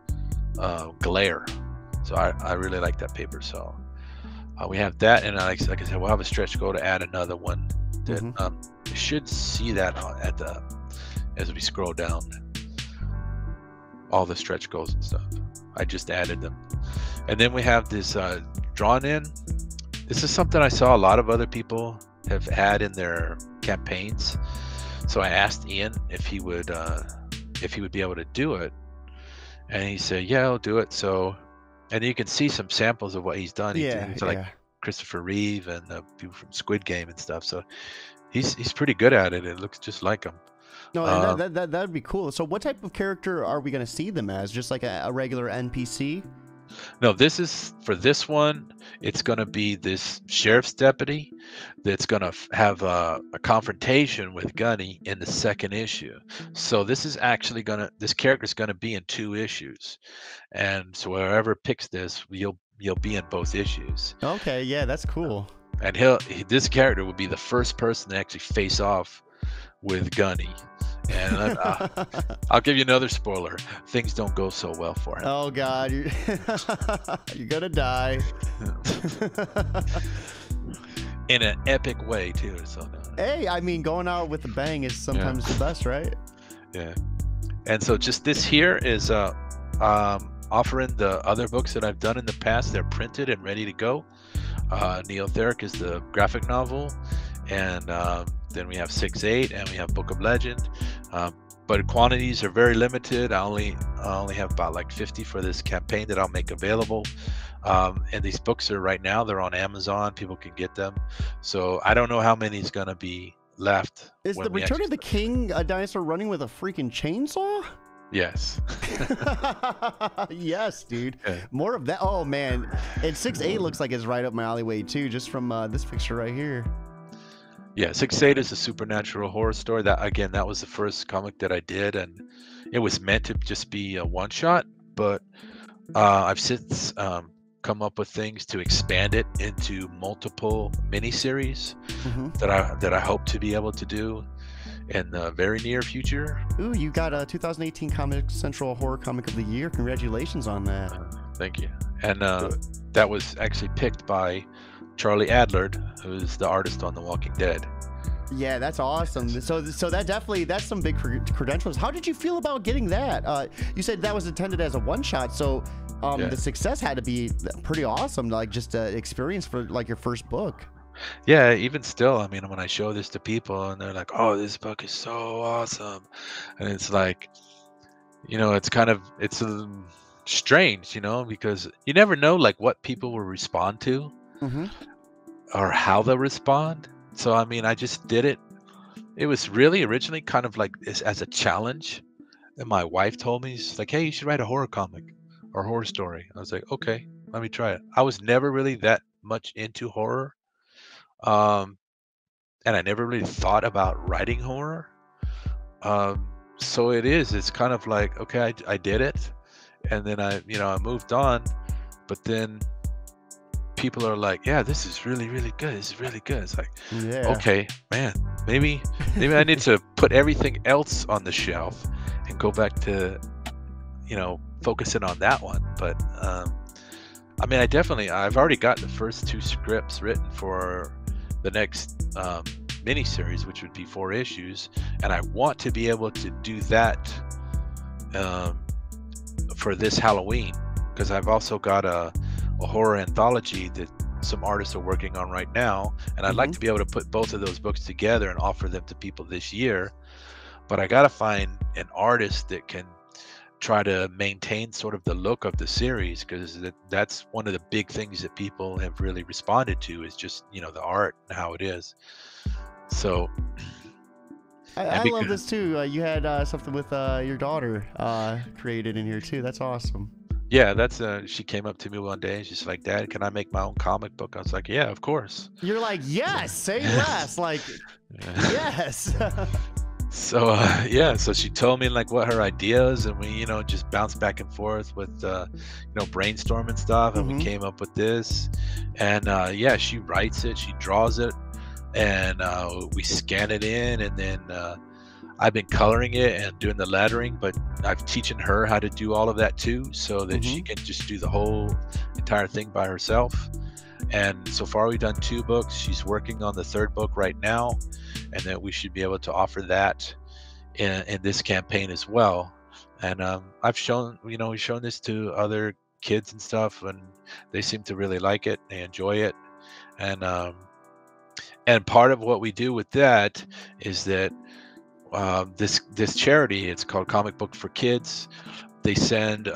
glare. So I really like that paper. So we have that, and like I said, we'll have a stretch goal to add another one. That you should see that as we scroll down, all the stretch goals and stuff. I just added them, and then we have this drawn in. This is something I saw a lot of other people have had in their campaigns. So I asked Ian if he would be able to do it, and he said, "Yeah, I'll do it." So. And you can see some samples of what he's done. He's like Christopher Reeve and the people from Squid Game and stuff. So he's pretty good at it. It looks just like him. No, and that'd be cool. So what type of character are we going to see them as? Just like a regular NPC? No, this is for this one. It's going to be this sheriff's deputy that's going to have a confrontation with Gunny in the second issue. So this is actually this character is going to be in 2 issues, and so whoever picks this, you'll be in both issues. Okay, yeah, that's cool. And this character will be the first person to actually face off with Gunny. And I'll give you another spoiler. Things don't go so well for him. Oh God, you're gonna die. In an epic way too. So hey, going out with a bang is sometimes the best, right? Yeah. And so just this here is offering the other books that I've done in the past. They're printed and ready to go. Neotheric is the graphic novel, and then we have 6-8, and we have Book of Legend, but quantities are very limited. I only have about like 50 for this campaign that I'll make available, and these books are right now, they're on Amazon. People can get them, so I don't know how many is going to be left. Is the Return of the King a dinosaur running with a freaking chainsaw? Yes. Yes, dude. Yeah. More of that. Oh man, and 6-8 looks like it's right up my alleyway too, just from this picture right here. Yeah, 6-8 is a supernatural horror story. That was the first comic that I did, and it was meant to just be a one-shot, but I've since come up with things to expand it into multiple miniseries that I hope to be able to do. in the very near future. Ooh, you got a 2018 Comic Central Horror Comic of the Year. Congratulations on that. Thank you. And that was actually picked by Charlie Adler, who's the artist on The Walking Dead. Yeah, that's awesome. So that's some big credentials. How did you feel about getting that? You said that was intended as a one-shot, so the success had to be pretty awesome, like just experience for like your first book. Yeah, even still, I mean, when I show this to people and they're like, "Oh, this book is so awesome," and it's like, it's kind of strange, because you never know like what people will respond to or how they'll respond. So I mean, I just did it. It was really originally kind of like as a challenge, and my wife told me, she's like, "Hey, you should write a horror comic or horror story." I was like, "Okay, let me try it." I was never really that much into horror. And I never really thought about writing horror. So it's kind of like, okay, I did it. And then I moved on, but then people are like, yeah, this is really, really good. This is really good. It's like, okay, man, maybe I need to put everything else on the shelf and go back to, focusing on that one. But, I mean, I've already got the first 2 scripts written for the next miniseries, which would be 4 issues, and I want to be able to do that for this Halloween, because I've also got a horror anthology that some artists are working on right now, and I'd like to be able to put both of those books together and offer them to people this year. But I got to find an artist that can try to maintain sort of the look of the series, because that's one of the big things that people have really responded to, is just the art and how it is. So I love this too. You had something with your daughter created in here too. That's awesome. Yeah, that's she came up to me one day and she's like, "Dad, can I make my own comic book?" I was like, "Yeah, of course." You're like, "Yes, say less." Like, yes. So so she told me like what her ideas, and we just bounced back and forth with brainstorming stuff, and we came up with this. And she writes it, she draws it, and we scan it in, and then I've been coloring it and doing the lettering, but I'm teaching her how to do all of that too, so that she can just do the whole entire thing by herself. And so far we've done 2 books. She's working on the 3rd book right now, and then we should be able to offer that in this campaign as well. And I've shown, we've shown this to other kids and stuff, and they seem to really like it. They enjoy it. And part of what we do with that is that this charity, it's called Comic Book for Kids. They send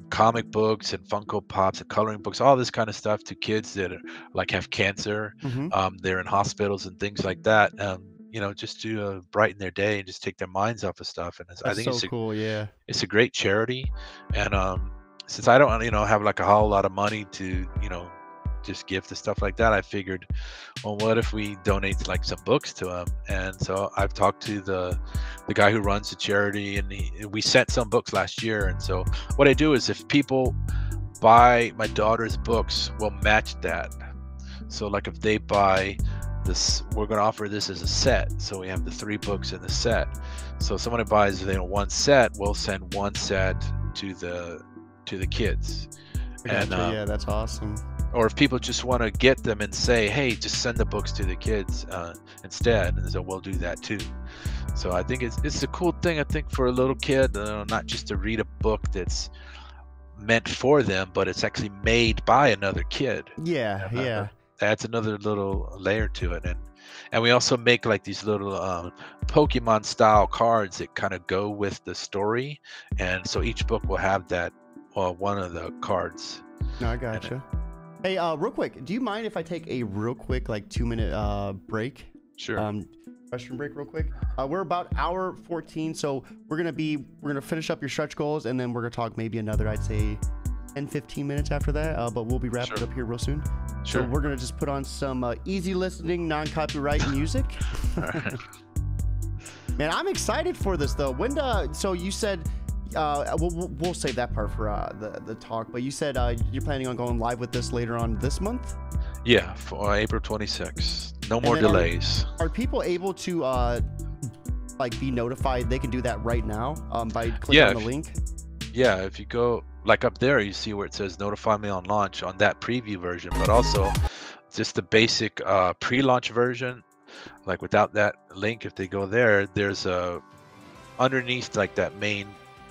comic books and Funko Pops and coloring books, all this kind of stuff to kids that are, like, have cancer. They're in hospitals and things like that. Just to brighten their day and just take their minds off of stuff. And I think it's cool. Yeah, it's a great charity. And since I don't have like a whole lot of money to just give to stuff like that, I figured, well, what if we donate like some books to them? And so I've talked to the guy who runs the charity, and we sent some books last year. And so what I do is, if people buy my daughter's books, we'll match that. So like if they buy this, we're going to offer this as a set. So we have the 3 books in the set. So if someone buys 1 set, we'll send 1 set to the kids. And yeah, that's awesome. Or if people just want to get them and say, hey, just send the books to the kids instead, and so we'll do that too. So I think it's a cool thing, I think, for a little kid, not just to read a book that's meant for them, but it's actually made by another kid. Yeah. Adds another little layer to it. And we also make like these little Pokemon style cards that kind of go with the story, and so each book will have that one of the cards. No, I gotcha. Hey, real quick, do you mind if I take a real quick, like 2-minute break? Sure. Question break real quick. We're about hour 14, so we're gonna finish up your stretch goals, and then we're gonna talk maybe another, I'd say, 10-15 minutes after that. But we'll be wrapping it up here real soon. Sure. So we're gonna just put on some easy listening, non-copyright music. All right. Man, I'm excited for this though. So you said. We'll save that part for the talk, but you said you're planning on going live with this later on this month? Yeah, for April 26th. No more delays. Are people able to like be notified, they can do that right now by clicking on the link? Yeah, if you go like up there, you see where it says notify me on launch on that preview version, but also just the basic pre-launch version. Like without that link, if they go there, there's a underneath like that main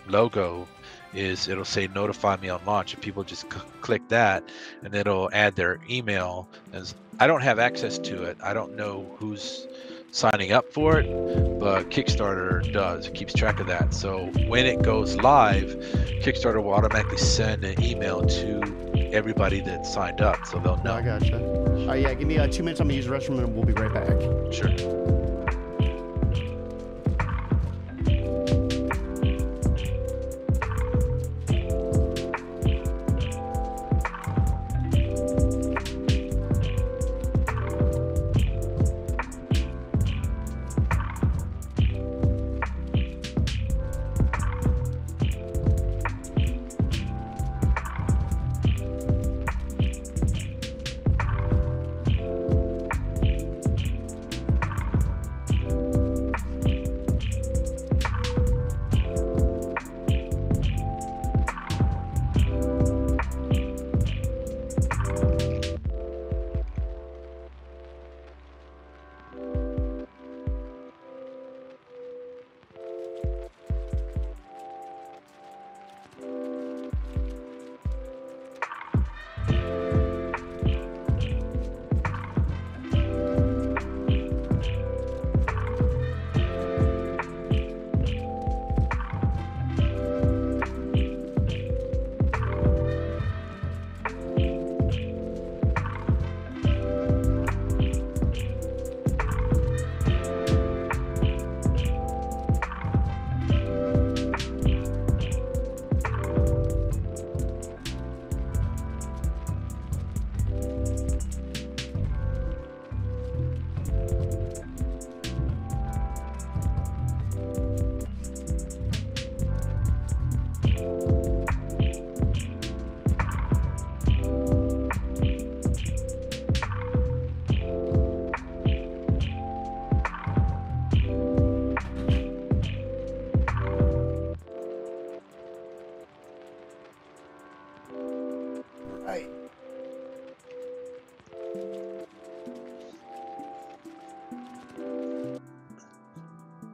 logo it'll say notify me on launch, and people just click that and it'll add their email. As I don't have access to it, I don't know who's signing up for it, but Kickstarter does. It keeps track of that. So when it goes live, Kickstarter will automatically send an email to everybody that signed up, so they'll know. I gotcha. Yeah, give me 2 minutes. I'm gonna use the restroom and we'll be right back. Sure.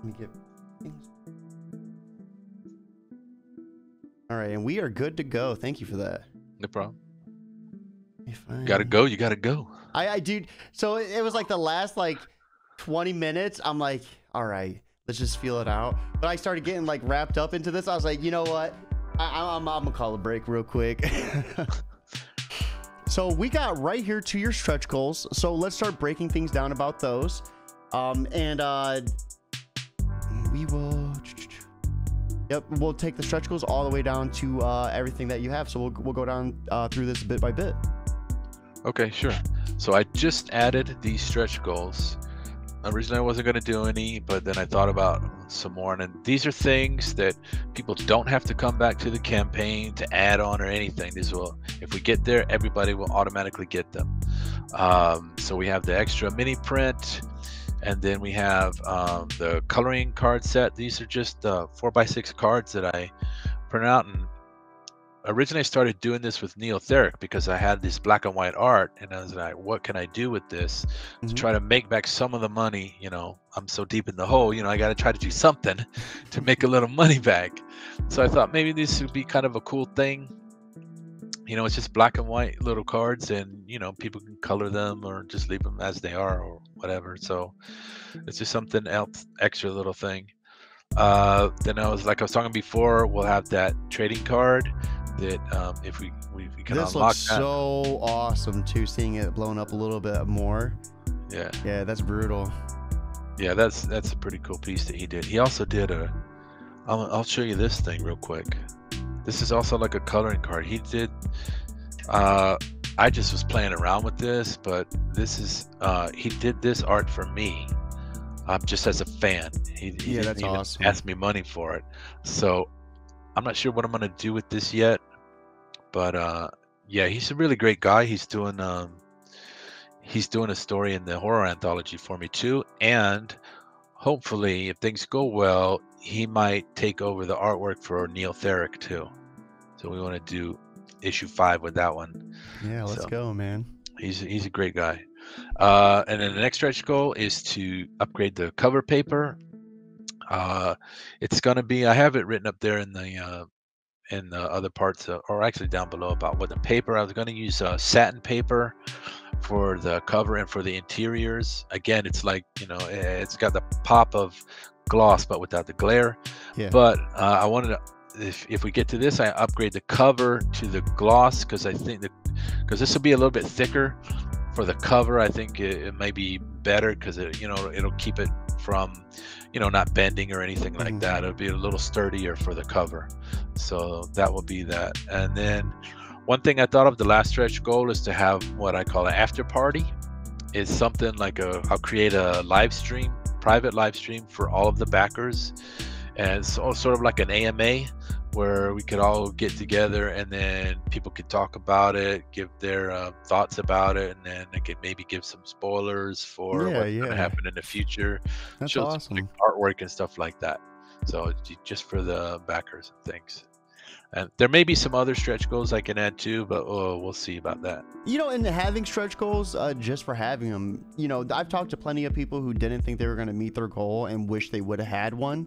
Let me get things. All right, and we are good to go. Thank you for that. No problem. Fine. Gotta go. You gotta go. I dude. So it was like the last like 20 minutes. I'm like, all right, let's just feel it out. But I started getting like wrapped up into this. I was like, you know what? I'm gonna call a break real quick. So we got right here to your stretch goals. So let's start breaking things down about those. We will. Yep, we'll take the stretch goals all the way down to everything that you have. So we'll go down through this bit by bit. Okay, sure. So I just added these stretch goals. Originally I wasn't going to do any, but then I thought about some more, and these are things that people don't have to come back to the campaign to add on or anything. These will, if we get there, everybody will automatically get them. So we have the extra mini print, and then we have the coloring card set. These are just 4x6 cards that I print out. And originally I started doing this with Neotheric because I had this black and white art, and I was like, what can I do with this to try to make back some of the money? You know, I'm so deep in the hole, you know, I got to try to do something to make a little money back. So I thought maybe this would be kind of a cool thing. You know, it's just black and white little cards, and, you know, people can color them or just leave them as they are or whatever. So it's just something else, extra little thing. Then I was talking before, we'll have that trading card that if we can this unlock looks that. So awesome too, seeing it blown up a little bit more. Yeah, that's brutal. Yeah, that's a pretty cool piece that he did. He also did I'll show you this thing real quick. This is also like a coloring card he did. I just was playing around with this, but this is he did this art for me, just as a fan. He that's even awesome. asked me money for it. So I'm not sure what I'm gonna do with this yet, but yeah, he's a really great guy. He's doing a story in the horror anthology for me too, and hopefully, if things go well, he might take over the artwork for Neil Therick too. So we want to do issue 5 with that one. Yeah, let's go, man. He's a great guy. And then the next stretch goal is to upgrade the cover paper. It's gonna be, I have it written up there in the other parts, or actually down below, about what the paper. I was going to use satin paper for the cover and for the interiors. Again, it's like, it's got the pop of gloss but without the glare. Yeah. But I wanted to, if we get to this, I upgrade the cover to the gloss, because I think because this will be a little bit thicker for the cover. I think it may be better because it'll keep it from not bending or anything like that. It'll be a little sturdier for the cover. So that will be that. And then one thing I thought of, the last stretch goal, is to have what I call an after party. It's something like I'll create a live stream, private live stream for all of the backers, and it's sort of like an AMA where we could all get together and then people could talk about it, give their thoughts about it, and then they could maybe give some spoilers for what's going to happen in the future. That's show awesome. some artwork and stuff like that. So just for the backers and things. And there may be some other stretch goals I can add too, but we'll see about that. And having stretch goals, just for having them, I've talked to plenty of people who didn't think they were going to meet their goal and wish they would have had one.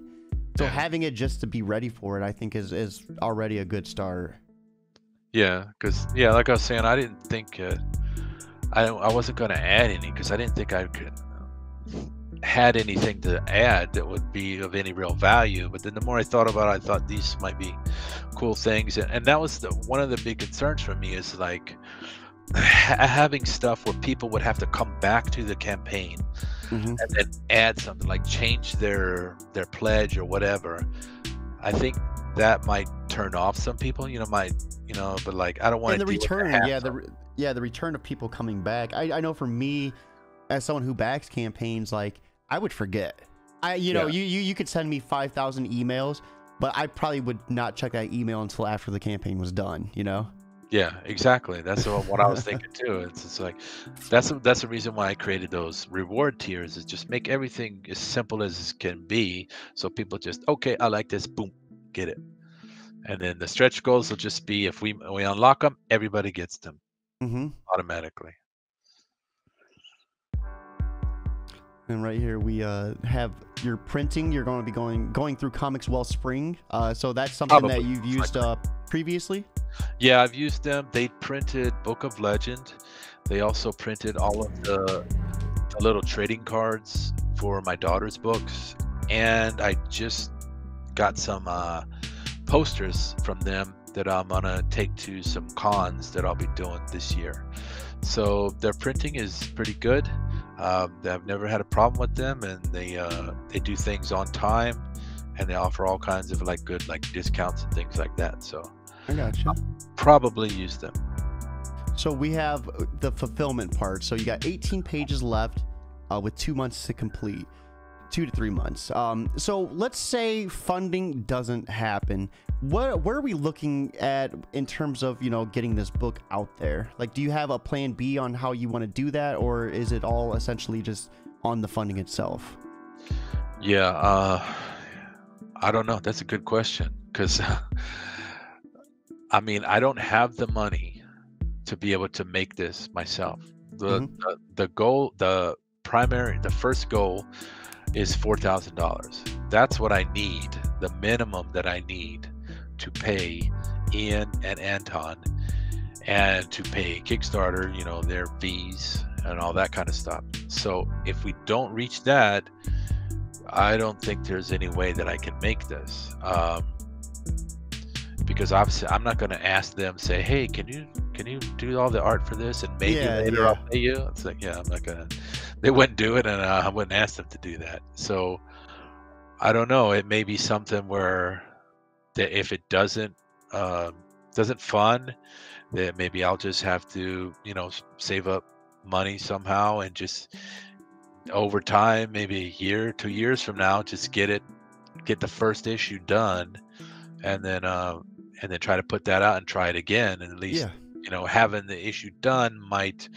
So having it just to be ready for it, I think is already a good start. Yeah, because like I was saying, I didn't think I wasn't going to add any, because I didn't think I could had anything to add that would be of any real value. But then the more I thought about it, I thought these might be cool things, and that was one of the big concerns for me, is like having stuff where people would have to come back to the campaign and then add something, like change their pledge or whatever. I think that might turn off some people, but like, I don't want to. And the return, the return of people coming back. I know for me, as someone who backs campaigns, like, I would forget. You could send me 5,000 emails, but I probably would not check that email until after the campaign was done. Yeah, exactly. That's what I was thinking too. It's like that's the reason why I created those reward tiers, is just make everything as simple as it can be, so people just, okay, I like this, boom, get it. And then the stretch goals will just be, if we unlock them, everybody gets them automatically. And right here we have your printing. You're going to be going through Comics Wellspring. So that's something that you've used previously? Yeah, I've used them. They printed Book of Legend. They also printed all of the little trading cards for my daughter's books. And I just got some posters from them that I'm going to take to some cons that I'll be doing this year. So their printing is pretty good. I've never had a problem with them, and they do things on time, and they offer all kinds of good discounts and things like that. So I gotcha. I'll probably use them. So we have the fulfillment part. So you got 18 pages left with 2 months to complete, 2 to 3 months. So let's say funding doesn't happen. Where are we looking at in terms of, getting this book out there? Like, do you have a plan B on how you want to do that, or is it all essentially just on the funding itself? Yeah, I don't know. That's a good question, because I don't have the money to be able to make this myself. The goal, the first goal is $4,000. That's what I need, the minimum that I need to pay Ian and Anton, and to pay Kickstarter, their fees and all that kind of stuff. So if we don't reach that, I don't think there's any way that I can make this. Because obviously I'm not going to ask them, say, hey, can you do all the art for this, and maybe later I'll pay you. It's like, I'm not gonna. They wouldn't do it, and I wouldn't ask them to do that. So I don't know. It may be something where that if it doesn't fund, that maybe I'll just have to save up money somehow, and just over time, maybe a year, 2 years from now, just get the first issue done, and then try to put that out and try it again. And at least having the issue done might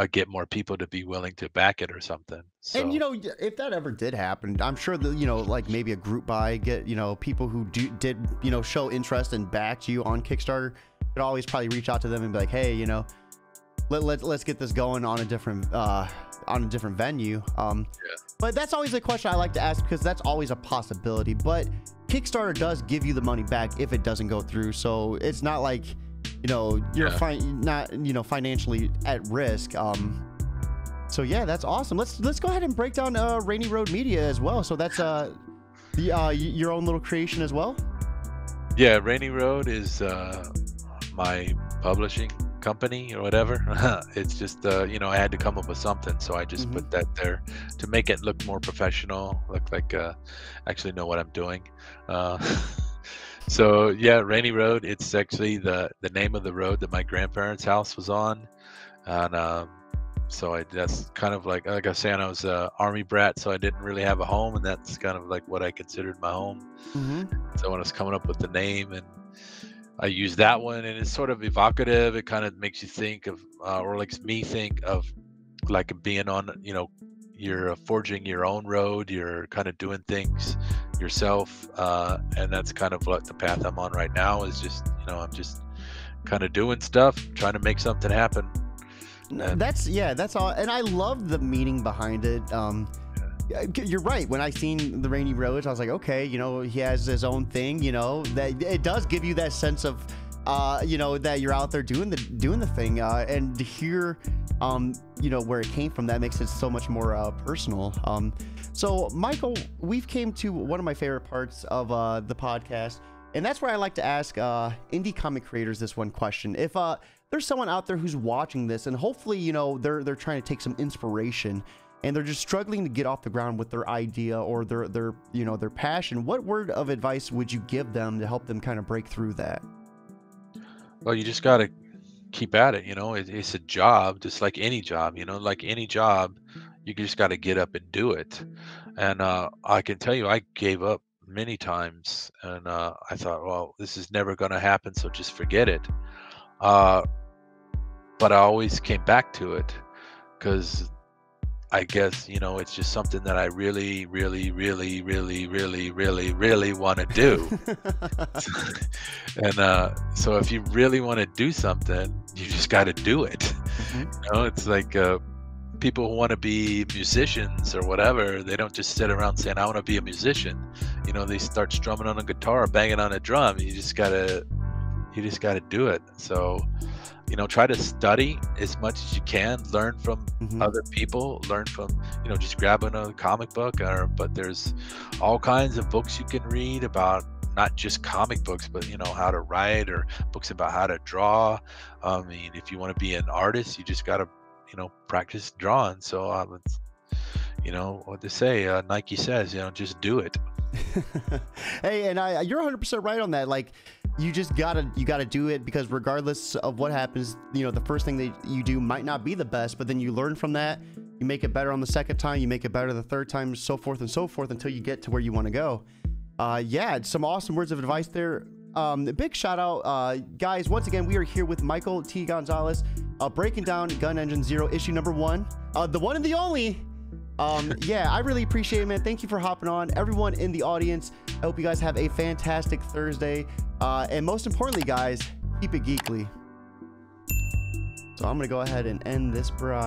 get more people to be willing to back it or something. So, And if that ever did happen, I'm sure that like maybe a group buy, get people who did show interest and backed you on Kickstarter, could always probably reach out to them and be like, hey, let's get this going on a different venue. But that's always a question I like to ask, because that's always a possibility. But Kickstarter does give you the money back if it doesn't go through, so it's not like you're not financially at risk. So yeah, that's awesome. Let's go ahead and break down Rainy Road Media as well. So that's your own little creation as well. Yeah, Rainy Road is my publishing company or whatever. It's just I had to come up with something, so I just put that there to make it look more professional, look like actually know what I'm doing. So yeah, Rainy Road, it's actually the name of the road that my grandparents' house was on. And so that's kind of like I was saying, I was an army brat, so I didn't really have a home, and that's kind of like what I considered my home. So when I was coming up with the name, and I used that one, and it's sort of evocative. It kind of makes you think of, or makes me think of, like being on, you're forging your own road, you're kind of doing things yourself, and that's kind of what the path I'm on right now is. Just I'm just kind of doing stuff, trying to make something happen. And that's all, and I love the meaning behind it. You're right. When I seen the Rainy Roads, I was like, okay, he has his own thing, that it does give you that sense of that you're out there doing the thing, and to hear where it came from, that makes it so much more personal. So Michael, we've came to one of my favorite parts of the podcast, and that's where I like to ask indie comic creators this one question. If there's someone out there who's watching this, and hopefully they're trying to take some inspiration, and they're just struggling to get off the ground with their idea or their passion, what word of advice would you give them to help them kind of break through that? Well, you just got to keep at it. It's a job, just like any job. Like any job, you just got to get up and do it. And I can tell you, I gave up many times, and I thought, well, this is never going to happen, so just forget it. But I always came back to it, because I guess it's just something that I really, really, really, really, really, really, really want to do. And so if you really want to do something, you just got to do it. It's like people who want to be musicians or whatever, they don't just sit around saying, I want to be a musician. They start strumming on a guitar or banging on a drum. You just gotta do it. So try to study as much as you can, learn from other people, learn from just grabbing a comic book, but there's all kinds of books you can read about, not just comic books, but how to write, or books about how to draw. I mean, if you want to be an artist, you just got to practice drawing. So what they say, Nike says, just do it. Hey, and you're 100% right on that. Like, you gotta do it, because regardless of what happens, the first thing that you do might not be the best, but then you learn from that, you make it better on the second time, you make it better the third time, so forth and so forth, until you get to where you want to go. Yeah, some awesome words of advice there. Big shout out, guys. Once again, we are here with Michael T. Gonzalez, breaking down GunEngine Zero issue number 1, the one and the only. Yeah, I really appreciate it, man. Thank you for hopping on. Everyone in the audience, I hope you guys have a fantastic Thursday. And most importantly, guys, keep it geekly. So I'm gonna go ahead and end this, bro.